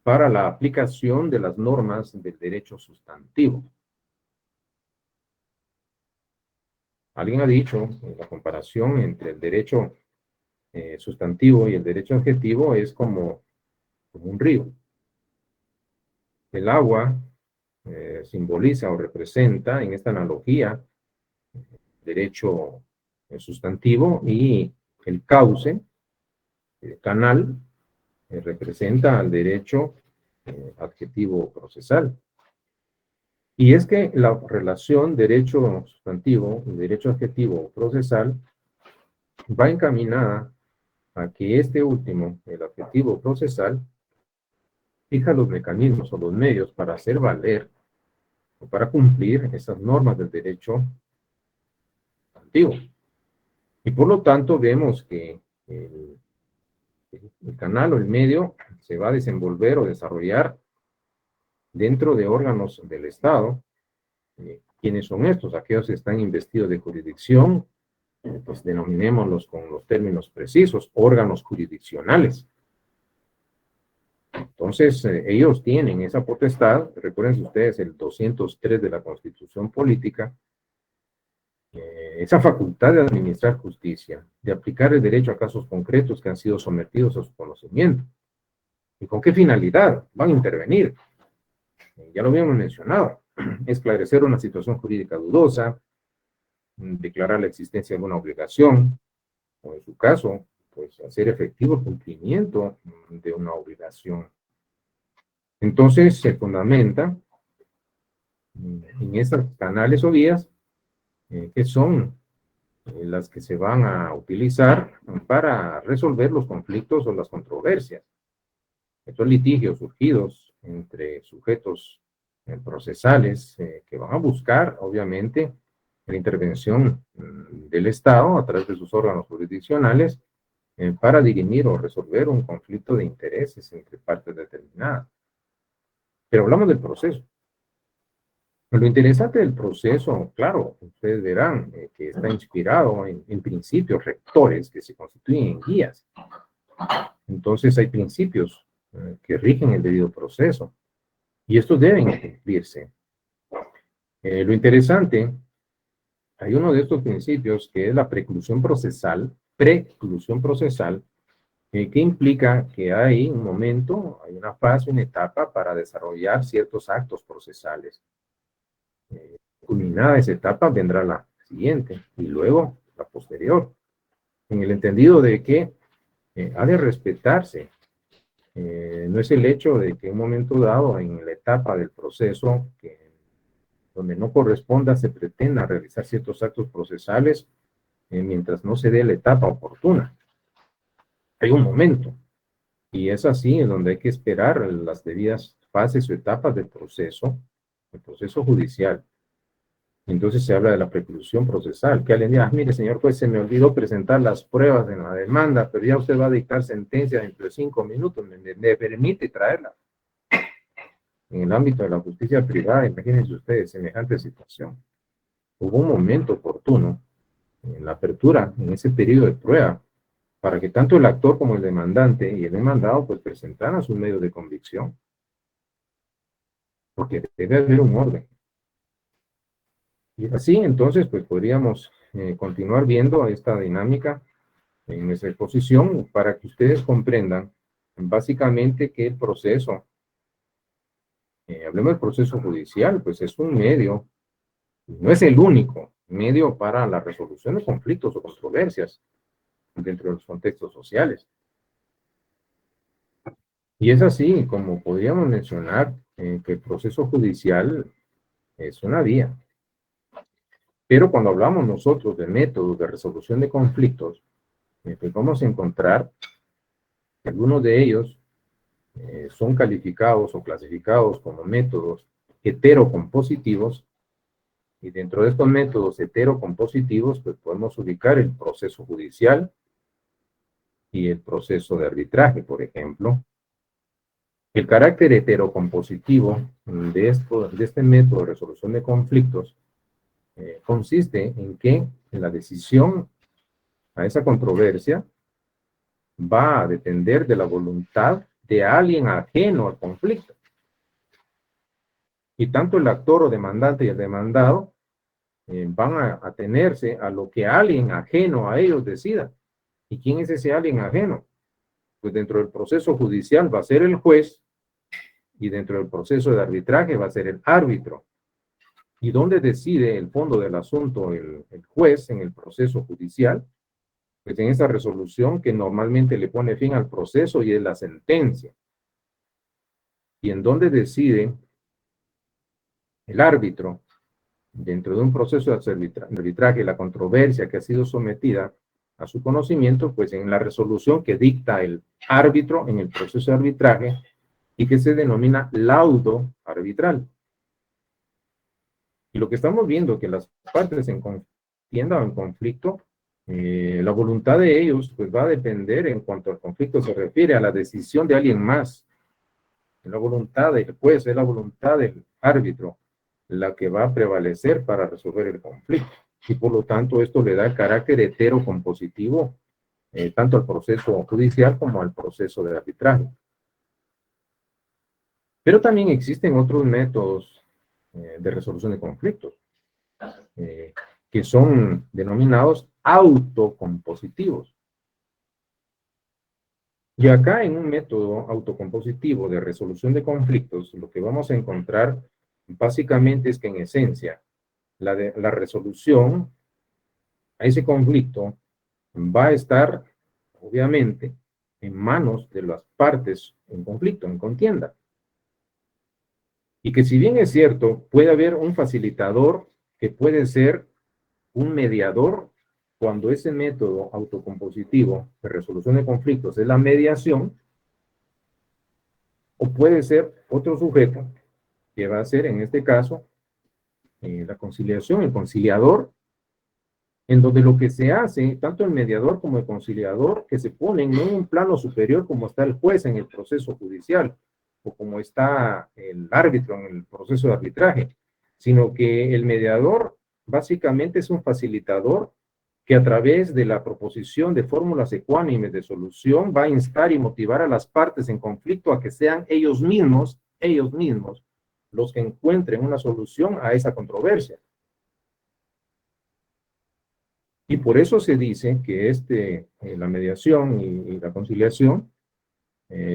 para la aplicación de las normas del derecho sustantivo. Alguien ha dicho la comparación entre el derecho sustantivo y el derecho adjetivo es como un río. El agua simboliza o representa en esta analogía derecho sustantivo, y el cauce, el canal, representa al derecho adjetivo procesal. Y es que la relación derecho sustantivo y derecho adjetivo procesal va encaminada a que este último, el adjetivo procesal, fija los mecanismos o los medios para hacer valer o para cumplir esas normas del derecho sustantivo. Y por lo tanto vemos que el canal o el medio se va a desenvolver o desarrollar dentro de órganos del Estado. ¿Quiénes son estos? Aquellos que están investidos de jurisdicción, pues denominémoslos con los términos precisos, órganos jurisdiccionales. Entonces, ellos tienen esa potestad. Recuerden ustedes el 203 de la Constitución Política, esa facultad de administrar justicia, de aplicar el derecho a casos concretos que han sido sometidos a su conocimiento. ¿Y con qué finalidad van a intervenir? Ya lo habíamos mencionado: esclarecer una situación jurídica dudosa, declarar la existencia de una obligación, o en su caso, pues hacer efectivo el cumplimiento de una obligación. Entonces se fundamenta en estos canales o vías que son las que se van a utilizar para resolver los conflictos o las controversias. Estos litigios surgidos entre sujetos procesales que van a buscar, obviamente, la intervención del Estado a través de sus órganos jurisdiccionales para dirimir o resolver un conflicto de intereses entre partes determinadas. Pero hablamos del proceso. Lo interesante del proceso, claro, ustedes verán que está inspirado en principios rectores que se constituyen en guías. Entonces hay principios que rigen el debido proceso y estos deben cumplirse. Lo interesante, hay uno de estos principios que es la preclusión procesal, que implica que hay un momento, hay una fase, una etapa para desarrollar ciertos actos procesales. Culminada esa etapa vendrá la siguiente y luego la posterior, en el entendido de que ha de respetarse. No es el hecho de que en un momento dado, en la etapa del proceso, donde no corresponda, se pretenda realizar ciertos actos procesales mientras no se dé la etapa oportuna. Hay un momento, y es así en donde hay que esperar las debidas fases o etapas del proceso, el proceso judicial. Entonces se habla de la preclusión procesal, que alguien diga, mire señor juez, se me olvidó presentar las pruebas en la demanda, pero ya usted va a dictar sentencia dentro de 5 minutos, me permite traerla. En el ámbito de la justicia privada, imagínense ustedes semejante situación. Hubo un momento oportuno en la apertura, en ese periodo de prueba, para que tanto el actor como el demandante y el demandado pues presentaran sus medios de convicción. Porque debe haber un orden. Y así, entonces, pues podríamos continuar viendo esta dinámica en nuestra exposición para que ustedes comprendan básicamente que el proceso, hablemos del proceso judicial, pues es un medio, no es el único medio para la resolución de conflictos o controversias dentro de los contextos sociales. Y es así como podríamos mencionar que el proceso judicial es una vía. Pero cuando hablamos nosotros de métodos de resolución de conflictos, pues vamos a encontrar que algunos de ellos son calificados o clasificados como métodos heterocompositivos, y dentro de estos métodos heterocompositivos, pues podemos ubicar el proceso judicial y el proceso de arbitraje, por ejemplo. El carácter heterocompositivo de este método de resolución de conflictos consiste en que la decisión a esa controversia va a depender de la voluntad de alguien ajeno al conflicto. Y tanto el actor o demandante y el demandado van a atenerse a lo que alguien ajeno a ellos decida. ¿Y quién es ese alguien ajeno? Pues dentro del proceso judicial va a ser el juez y dentro del proceso de arbitraje va a ser el árbitro. ¿Y dónde decide el fondo del asunto el juez en el proceso judicial? Pues en esa resolución que normalmente le pone fin al proceso y es la sentencia. ¿Y en dónde decide el árbitro dentro de un proceso de arbitraje, la controversia que ha sido sometida a su conocimiento? Pues en la resolución que dicta el árbitro en el proceso de arbitraje y que se denomina laudo arbitral. Y lo que estamos viendo que las partes en contienda o en conflicto, la voluntad de ellos pues va a depender en cuanto al conflicto se refiere a la decisión de alguien más. La voluntad del juez es la voluntad del árbitro la que va a prevalecer para resolver el conflicto. Y por lo tanto esto le da el carácter heterocompositivo tanto al proceso judicial como al proceso de arbitraje. Pero también existen otros métodos de resolución de conflictos que son denominados autocompositivos. Y acá en un método autocompositivo de resolución de conflictos, lo que vamos a encontrar básicamente es que en esencia la resolución a ese conflicto va a estar obviamente en manos de las partes en conflicto, en contienda. Y que si bien es cierto, puede haber un facilitador que puede ser un mediador cuando ese método autocompositivo de resolución de conflictos es la mediación, o puede ser otro sujeto, que va a ser en este caso la conciliación, el conciliador, en donde lo que se hace, tanto el mediador como el conciliador, que se ponen no en un plano superior como está el juez en el proceso judicial, o como está el árbitro en el proceso de arbitraje, sino que el mediador básicamente es un facilitador que a través de la proposición de fórmulas ecuánimes de solución va a instar y motivar a las partes en conflicto a que sean ellos mismos, los que encuentren una solución a esa controversia. Y por eso se dice que la mediación y la conciliación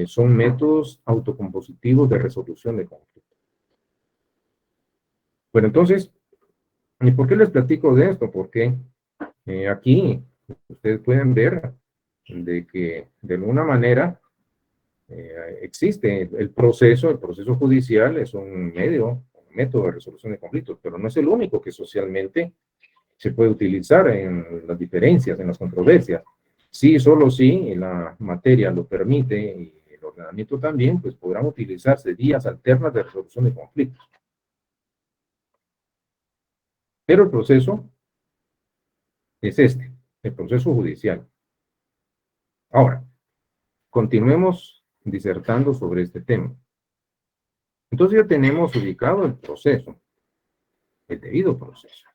son métodos autocompositivos de resolución de conflictos. Bueno, entonces, ¿y por qué les platico de esto? Porque aquí ustedes pueden ver de que de alguna manera existe el proceso judicial es un método de resolución de conflictos, pero no es el único que socialmente se puede utilizar en las diferencias, en las controversias. Sí, solo si la materia lo permite y el ordenamiento también, pues podrán utilizarse vías alternas de resolución de conflictos. Pero el proceso es el proceso judicial. Ahora, continuemos disertando sobre este tema. Entonces ya tenemos ubicado el proceso, el debido proceso.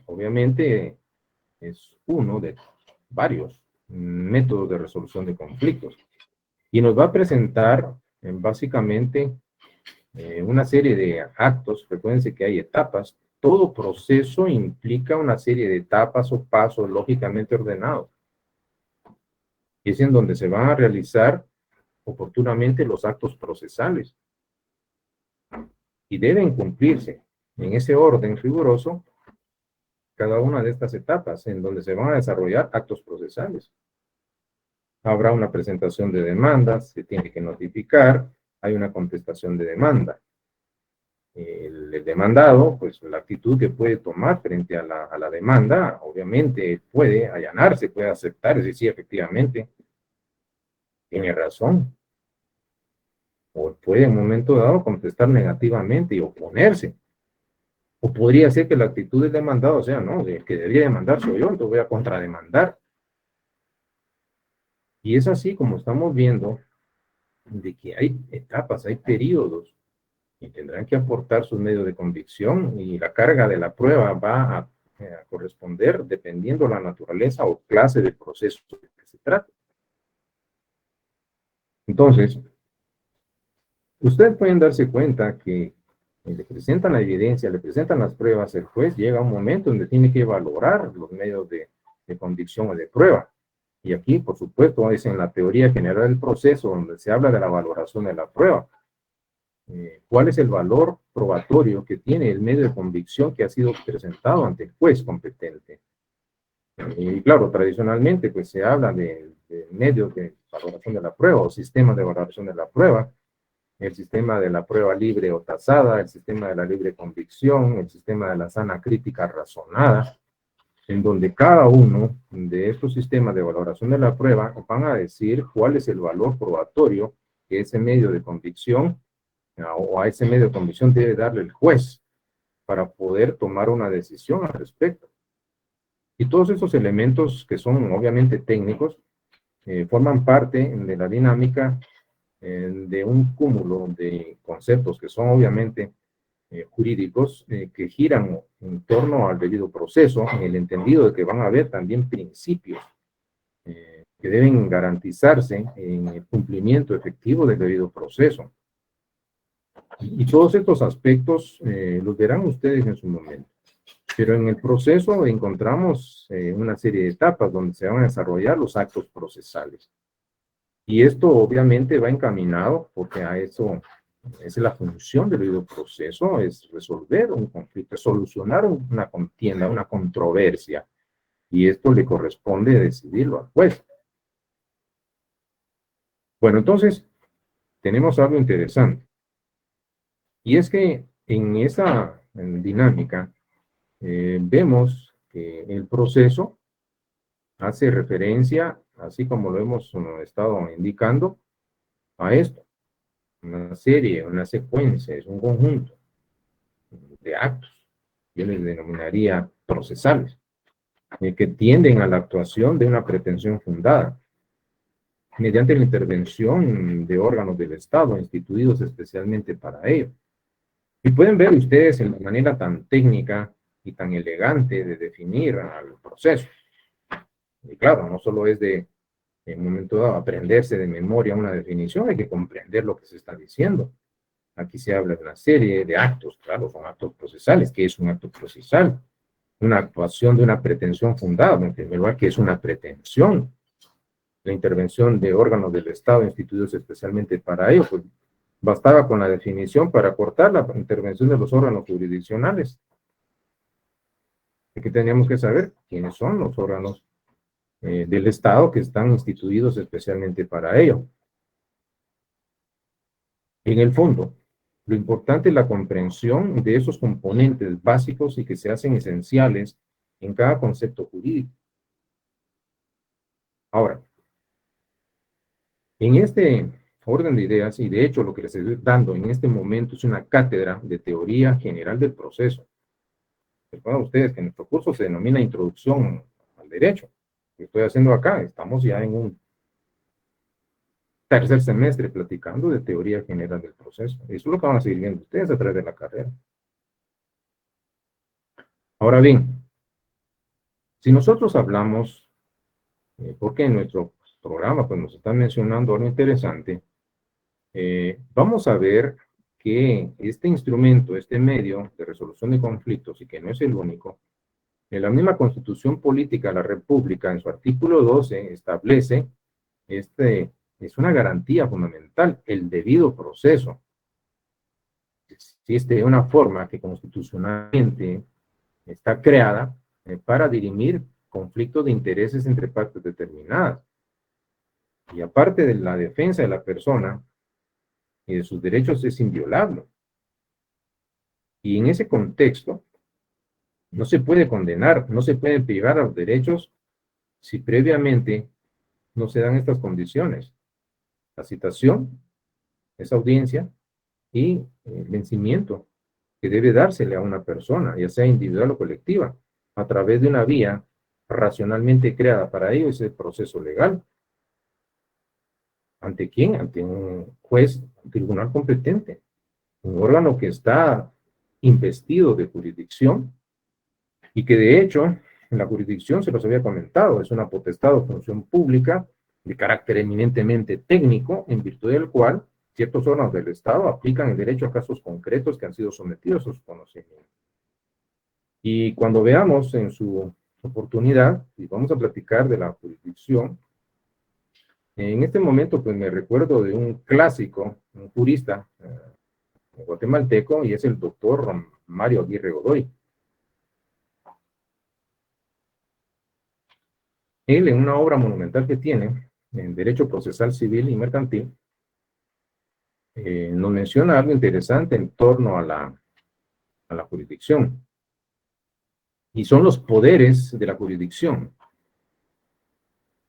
Obviamente, es uno de varios métodos de resolución de conflictos y nos va a presentar básicamente una serie de actos. Recuérdense que hay etapas. Todo proceso implica una serie de etapas o pasos lógicamente ordenados. Y es en donde se van a realizar oportunamente los actos procesales. Y deben cumplirse en ese orden riguroso cada una de estas etapas en donde se van a desarrollar actos procesales. Habrá una presentación de demandas, se tiene que notificar, hay una contestación de demanda. El demandado, pues la actitud que puede tomar frente a la demanda, obviamente puede allanarse, puede aceptar, es decir, sí, efectivamente, tiene razón. O puede en un momento dado contestar negativamente y oponerse. O podría ser que la actitud del demandado sea, no, el que debería demandar soy yo, entonces voy a contrademandar. Y es así como estamos viendo de que hay etapas, hay periodos, y tendrán que aportar sus medios de convicción, y la carga de la prueba va a corresponder dependiendo la naturaleza o clase de proceso de que se trate. Entonces, ustedes pueden darse cuenta que le presentan la evidencia, le presentan las pruebas, el juez llega a un momento donde tiene que valorar los medios de convicción o de prueba. Y aquí, por supuesto, es en la teoría general del proceso donde se habla de la valoración de la prueba. ¿Cuál es el valor probatorio que tiene el medio de convicción que ha sido presentado ante el juez competente? Y claro, tradicionalmente pues se habla de medios de valoración de la prueba o sistemas de valoración de la prueba, el sistema de la prueba libre o tasada, el sistema de la libre convicción, el sistema de la sana crítica razonada, en donde cada uno de estos sistemas de valoración de la prueba van a decir cuál es el valor probatorio que ese medio de convicción o a ese medio de convicción debe darle el juez para poder tomar una decisión al respecto. Y todos esos elementos que son obviamente técnicos forman parte de la dinámica de un cúmulo de conceptos que son obviamente jurídicos que giran en torno al debido proceso, en el entendido de que van a haber también principios que deben garantizarse en el cumplimiento efectivo del debido proceso. Y todos estos aspectos los verán ustedes en su momento. Pero en el proceso encontramos una serie de etapas donde se van a desarrollar los actos procesales. Y esto obviamente va encaminado, porque a eso es la función del debido proceso, es resolver un conflicto, solucionar una contienda, una controversia. Y esto le corresponde decidirlo al juez. Bueno, entonces tenemos algo interesante. Y es que en esa dinámica vemos que el proceso hace referencia, así como lo hemos estado indicando, a esto, una serie, una secuencia, es un conjunto de actos, yo les denominaría procesales, que tienden a la actuación de una pretensión fundada, mediante la intervención de órganos del Estado instituidos especialmente para ello. Y pueden ver ustedes en la manera tan técnica y tan elegante de definir al proceso. Y claro, no solo es de, en un momento dado, aprenderse de memoria una definición, hay que comprender lo que se está diciendo. Aquí se habla de una serie de actos, claro, son actos procesales. ¿Qué es un acto procesal? Una actuación de una pretensión fundada, en primer lugar, ¿qué es una pretensión? La intervención de órganos del Estado instituidos especialmente para ello, pues bastaba con la definición para cortar la intervención de los órganos jurisdiccionales. Aquí teníamos que saber quiénes son los órganos del Estado que están instituidos especialmente para ello. En el fondo, lo importante es la comprensión de esos componentes básicos y que se hacen esenciales en cada concepto jurídico. Ahora, en este orden de ideas, y de hecho lo que les estoy dando en este momento es una cátedra de teoría general del proceso. Recuerden ustedes que nuestro curso se denomina Introducción al Derecho. Lo estoy haciendo acá, estamos ya en un tercer semestre platicando de teoría general del proceso. Eso es lo que van a seguir viendo ustedes a través de la carrera. Ahora bien, si nosotros hablamos, porque en nuestro programa pues, nos están mencionando algo interesante, vamos a ver que este instrumento, este medio de resolución de conflictos, y que no es el único, en la misma Constitución Política de la República, en su artículo 12, establece, es una garantía fundamental, el debido proceso. Existe una forma que constitucionalmente está creada para dirimir conflictos de intereses entre partes determinadas. Y aparte de la defensa de la persona y de sus derechos es inviolable. Y en ese contexto, no se puede condenar, no se puede privar a los derechos si previamente no se dan estas condiciones. La citación, esa audiencia y el vencimiento que debe dársele a una persona, ya sea individual o colectiva, a través de una vía racionalmente creada para ello, es el proceso legal. ¿Ante quién? Ante un juez, un tribunal competente, un órgano que está investido de jurisdicción y que de hecho en la jurisdicción se los había comentado, es una potestad o función pública de carácter eminentemente técnico, en virtud del cual ciertos órganos del Estado aplican el derecho a casos concretos que han sido sometidos a su conocimiento. Y cuando veamos en su oportunidad, y vamos a platicar de la jurisdicción, en este momento pues me recuerdo de un clásico, un jurista guatemalteco, y es el doctor Mario Aguirre Godoy. Él, en una obra monumental que tiene, en Derecho Procesal Civil y Mercantil, nos menciona algo interesante en torno a la jurisdicción. Y son los poderes de la jurisdicción.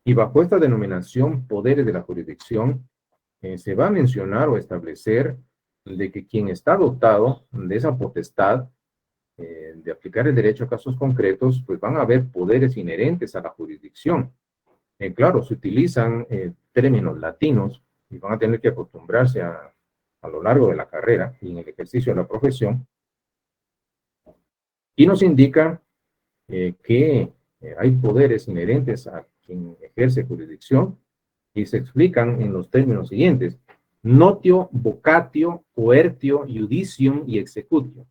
Y bajo esta denominación, poderes de la jurisdicción, se va a mencionar o establecer de que quien está dotado de esa potestad de aplicar el derecho a casos concretos, pues van a haber poderes inherentes a la jurisdicción. Claro, se utilizan términos latinos y van a tener que acostumbrarse a lo largo de la carrera y en el ejercicio de la profesión. Y nos indica que hay poderes inherentes a quien ejerce jurisdicción y se explican en los términos siguientes: notio, vocatio, coertio, judicium y executio.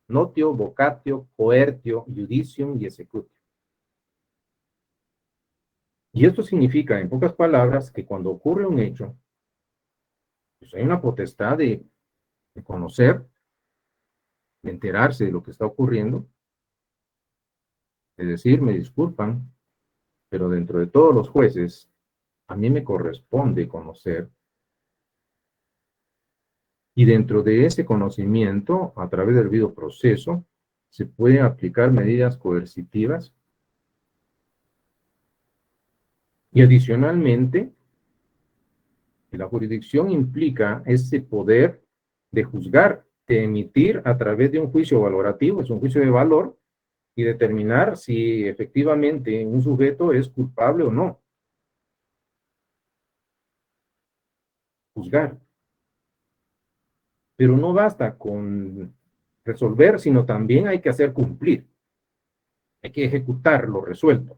Notio, vocatio, coertio, judicium y executio. Y esto significa, en pocas palabras, que cuando ocurre un hecho, pues hay una potestad de conocer, de enterarse de lo que está ocurriendo, de decir, me disculpan, pero dentro de todos los jueces, a mí me corresponde conocer. Y dentro de ese conocimiento, a través del debido proceso, se pueden aplicar medidas coercitivas y adicionalmente la jurisdicción implica ese poder de juzgar, de emitir a través de un juicio valorativo, es un juicio de valor, y determinar si efectivamente un sujeto es culpable o no. Juzgar. Pero no basta con resolver, sino también hay que hacer cumplir. Hay que ejecutar lo resuelto.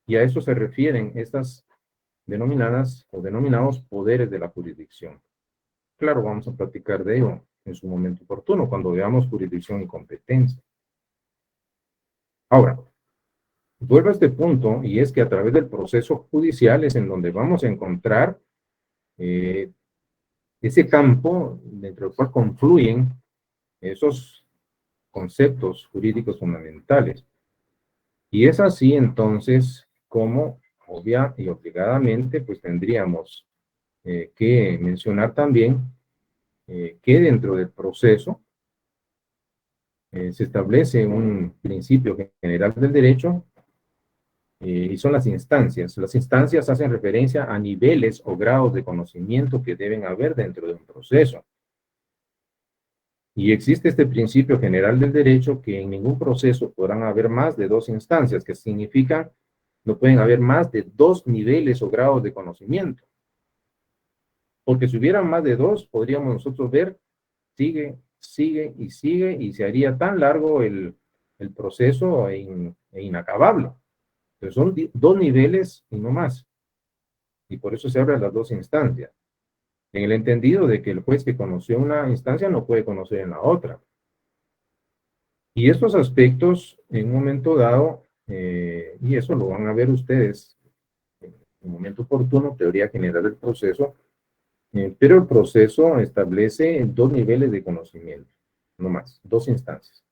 Y a eso se refieren estas denominadas o denominados poderes de la jurisdicción. Claro, vamos a platicar de ello en su momento oportuno, cuando veamos jurisdicción y competencia. Ahora, vuelvo a este punto, y es que a través del proceso judicial es en donde vamos a encontrar ese campo dentro del cual confluyen esos conceptos jurídicos fundamentales. Y es así entonces como obvia y obligadamente pues tendríamos que mencionar también que dentro del proceso se establece un principio general del derecho y son las instancias. Las instancias hacen referencia a niveles o grados de conocimiento que deben haber dentro de un proceso. Y existe este principio general del derecho que en ningún proceso podrán haber más de dos instancias, que significa no pueden haber más de dos niveles o grados de conocimiento. Porque si hubieran más de dos, podríamos nosotros ver, sigue, sigue y sigue, y se haría tan largo el proceso e inacabable. Entonces son dos niveles y no más. Y por eso se abren las dos instancias. En el entendido de que el juez que conoció una instancia no puede conocer en la otra. Y estos aspectos, en un momento dado, y eso lo van a ver ustedes en un momento oportuno, teoría general del proceso, pero el proceso establece dos niveles de conocimiento, no más, dos instancias.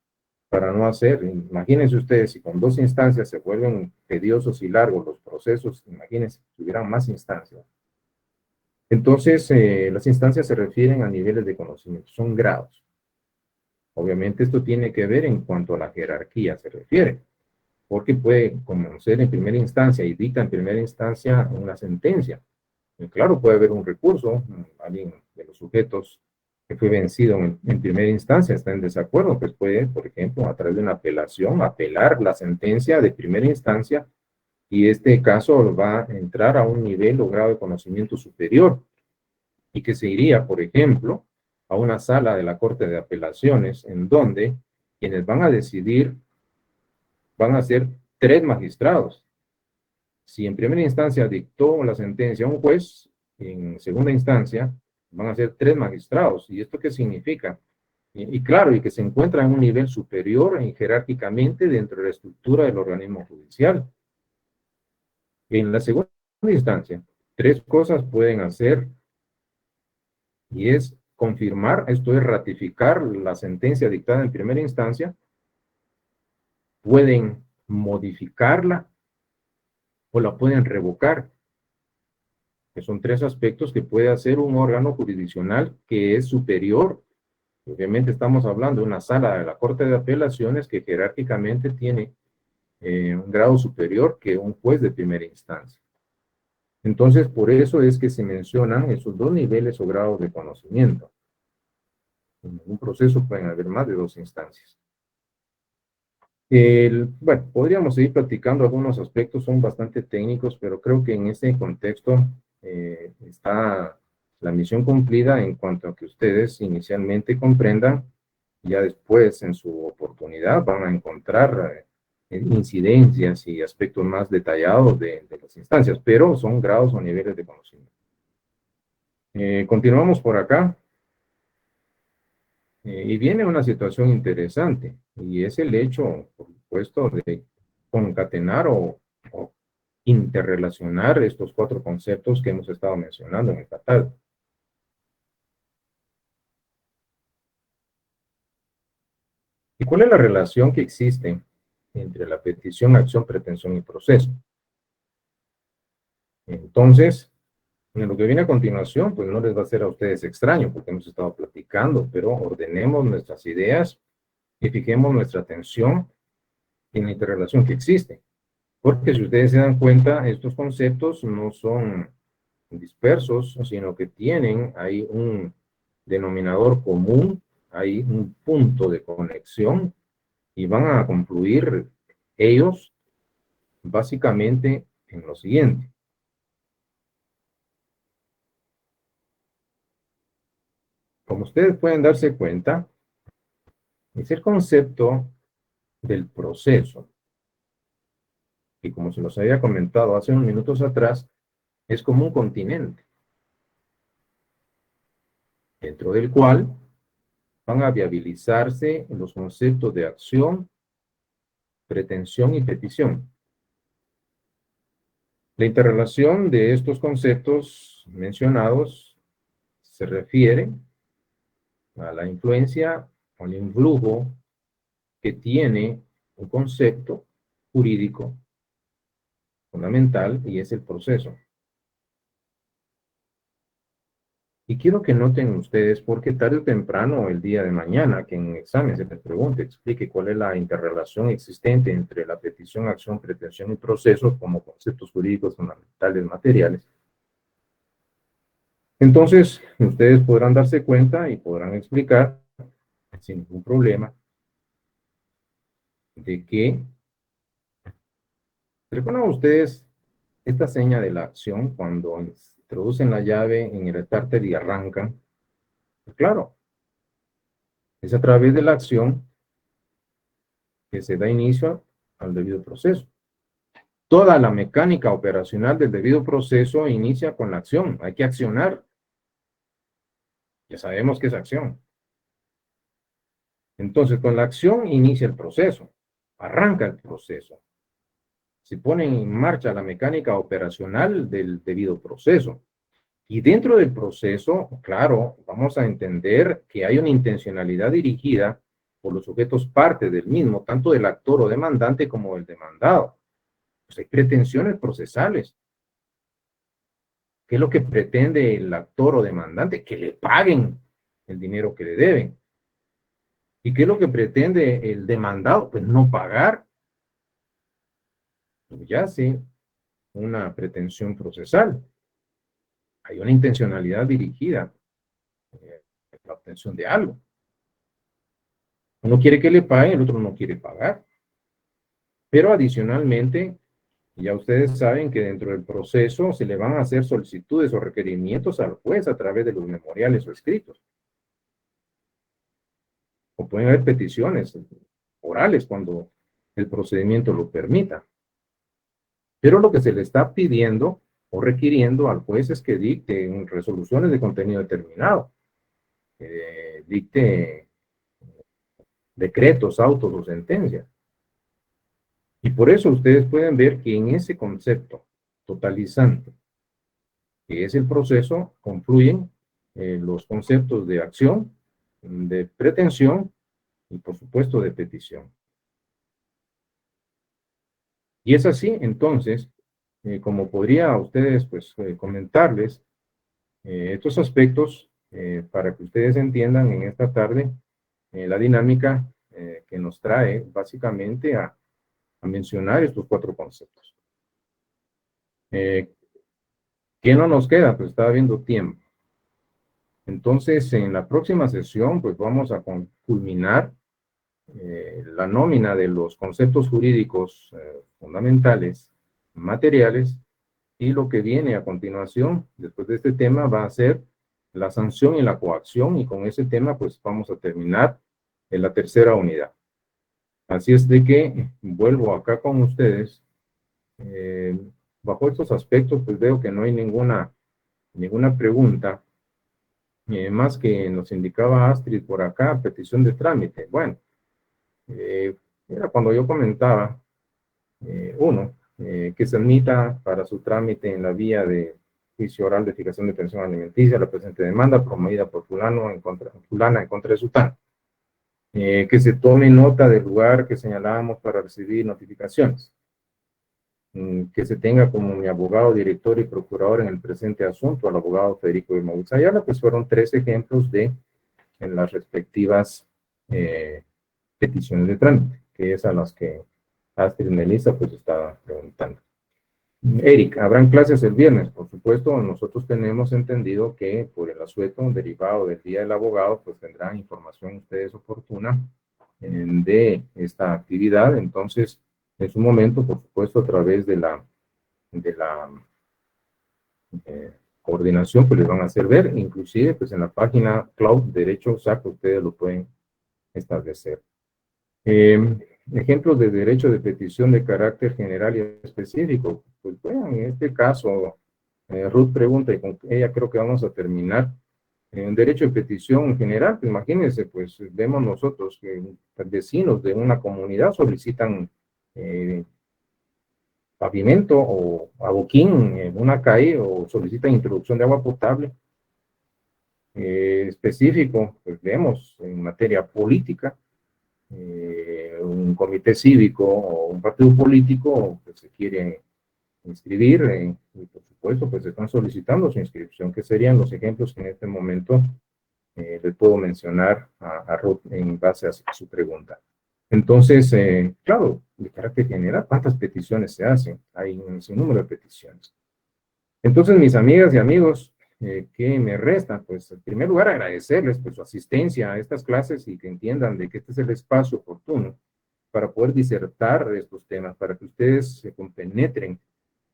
Para no hacer, imagínense ustedes, si con dos instancias se vuelven tediosos y largos los procesos, imagínense si hubieran más instancias. Entonces, las instancias se refieren a niveles de conocimiento, son grados. Obviamente esto tiene que ver en cuanto a la jerarquía se refiere, porque puede conocer en primera instancia y dicta en primera instancia una sentencia. Y claro, puede haber un recurso, alguien de los sujetos que fue vencido en primera instancia está en desacuerdo, pues puede, por ejemplo, a través de una apelación, apelar la sentencia de primera instancia y este caso va a entrar a un nivel o grado de conocimiento superior y que se iría, por ejemplo, a una sala de la Corte de Apelaciones en donde quienes van a decidir van a ser tres magistrados. Si en primera instancia dictó la sentencia un juez, en segunda instancia van a ser tres magistrados. ¿Y esto qué significa? Y claro, y que se encuentra en un nivel superior jerárquicamente dentro de la estructura del organismo judicial. En la segunda instancia, tres cosas pueden hacer y es confirmar, esto es ratificar la sentencia dictada en primera instancia, pueden modificarla o la pueden revocar, que son tres aspectos que puede hacer un órgano jurisdiccional que es superior. Obviamente estamos hablando de una sala de la Corte de Apelaciones que jerárquicamente tiene un grado superior que un juez de primera instancia. Entonces, por eso es que se mencionan esos dos niveles o grados de conocimiento. En un proceso pueden haber más de dos instancias. Bueno, podríamos seguir platicando algunos aspectos, son bastante técnicos, pero creo que en este contexto está la misión cumplida en cuanto a que ustedes inicialmente comprendan, ya después en su oportunidad van a encontrar incidencias y aspectos más detallados de las instancias, pero son grados o niveles de conocimiento. Continuamos por acá. Y viene una situación interesante, y es el hecho, por supuesto, de concatenar o interrelacionar estos cuatro conceptos que hemos estado mencionando en el catálogo. ¿Y cuál es la relación que existe entre la petición, acción, pretensión y proceso? Entonces, en lo que viene a continuación, pues no les va a ser a ustedes extraño, porque hemos estado platicando, pero ordenemos nuestras ideas y fijemos nuestra atención en la interrelación que existe. Porque si ustedes se dan cuenta, estos conceptos no son dispersos, sino que tienen ahí un denominador común, hay un punto de conexión y van a confluir ellos básicamente en lo siguiente. Como ustedes pueden darse cuenta, es el concepto del proceso, y como se los había comentado hace unos minutos atrás, es como un continente, dentro del cual van a viabilizarse los conceptos de acción, pretensión y petición. La interrelación de estos conceptos mencionados se refiere a la influencia o el influjo que tiene un concepto jurídico fundamental, y es el proceso. Y quiero que noten ustedes, porque tarde o temprano, el día de mañana, que en examen se les pregunte, explique cuál es la interrelación existente entre la petición, acción, pretensión y proceso como conceptos jurídicos fundamentales materiales. Entonces, ustedes podrán darse cuenta y podrán explicar sin ningún problema de que, ¿recuerdan ustedes esta seña de la acción cuando introducen la llave en el starter y arrancan? Pues claro, es a través de la acción que se da inicio al debido proceso. Toda la mecánica operacional del debido proceso inicia con la acción. Hay que accionar. Ya sabemos que es acción. Entonces, con la acción inicia el proceso. Arranca el proceso. Se pone en marcha la mecánica operacional del debido proceso. Y dentro del proceso, claro, vamos a entender que hay una intencionalidad dirigida por los sujetos parte del mismo, tanto del actor o demandante como del demandado. Pues hay pretensiones procesales. ¿Qué es lo que pretende el actor o demandante? Que le paguen el dinero que le deben. ¿Y qué es lo que pretende el demandado? Pues no pagar. Ya sí, una pretensión procesal. Hay una intencionalidad dirigida a la obtención de algo. Uno quiere que le paguen, el otro no quiere pagar. Pero adicionalmente, ya ustedes saben que dentro del proceso se le van a hacer solicitudes o requerimientos al juez a través de los memoriales o escritos. O pueden haber peticiones orales cuando el procedimiento lo permita. Pero lo que se le está pidiendo o requiriendo al juez es que dicte resoluciones de contenido determinado, dicte decretos, autos o sentencias. Y por eso ustedes pueden ver que en ese concepto totalizante, que es el proceso, confluyen los conceptos de acción, de pretensión y por supuesto de petición. Y es así, entonces, como podría a ustedes pues comentarles estos aspectos para que ustedes entiendan en esta tarde la dinámica que nos trae básicamente a mencionar estos 4 conceptos. ¿Qué no nos queda? Pues está habiendo tiempo. Entonces, en la próxima sesión, pues vamos a culminar la nómina de los conceptos jurídicos fundamentales, materiales, y lo que viene a continuación, después de este tema, va a ser la sanción y la coacción, y con ese tema, pues vamos a terminar en la tercera unidad. Así es de que vuelvo acá con ustedes. Bajo estos aspectos, pues veo que no hay ninguna pregunta, más que nos indicaba Astrid por acá, petición de trámite. Bueno, era cuando yo comentaba, que se admita para su trámite en la vía de juicio oral de fijación de pensión alimenticia la presente demanda promovida por fulana en contra de sultán. Que se tome nota del lugar que señalábamos para recibir notificaciones. Que se tenga como mi abogado, director y procurador en el presente asunto al abogado Federico de Maúz Ayala. Pues fueron 3 ejemplos de en las respectivas peticiones de trámite, que es a las que Astrid Melissa pues estaba preguntando. Eric, ¿habrán clases el viernes? Por supuesto, nosotros tenemos entendido que por el asueto derivado del Día del Abogado, pues tendrán información ustedes oportuna de esta actividad. Entonces, en su momento, por supuesto, a través de la coordinación, pues les van a hacer ver, inclusive, pues en la página Cloud Derecho SAC, ustedes lo pueden establecer. Ejemplos de derecho de petición de carácter general y específico. Pues bueno, en este caso, Ruth pregunta, y con ella creo que vamos a terminar. En derecho de petición general, pues imagínense, pues vemos nosotros que vecinos de una comunidad solicitan pavimento o adoquín en una calle o solicitan introducción de agua potable. Específico, pues vemos en materia política, un comité cívico o un partido político que se quiere inscribir, y por supuesto, pues están solicitando su inscripción, que serían los ejemplos que en este momento les puedo mencionar a Ruth en base a su pregunta. Entonces, claro, de carácter general, ¿cuántas peticiones se hacen? Hay un sinnúmero de peticiones. Entonces, mis amigas y amigos, ¿qué me resta? Pues, en primer lugar, agradecerles pues, su asistencia a estas clases y que entiendan de que este es el espacio oportuno para poder disertar de estos temas, para que ustedes se compenetren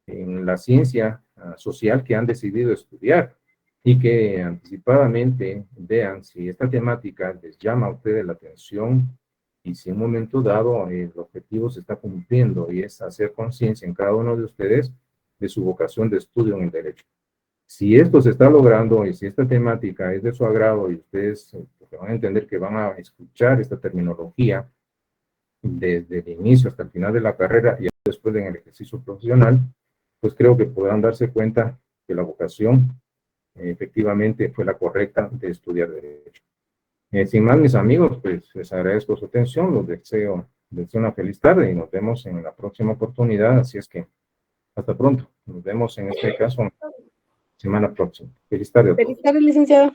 en la ciencia social que han decidido estudiar y que anticipadamente vean si esta temática les llama a ustedes la atención y si en un momento dado el objetivo se está cumpliendo y es hacer conciencia en cada uno de ustedes de su vocación de estudio en el derecho. Si esto se está logrando y si esta temática es de su agrado y ustedes van a entender que van a escuchar esta terminología desde el inicio hasta el final de la carrera y después en el ejercicio profesional, pues creo que podrán darse cuenta que la vocación efectivamente fue la correcta de estudiar derecho. Sin más, mis amigos, pues les agradezco su atención, les deseo una feliz tarde y nos vemos en la próxima oportunidad, así es que hasta pronto. Nos vemos en este caso semana próxima. Feliz tarde a todos. Feliz tarde, licenciado.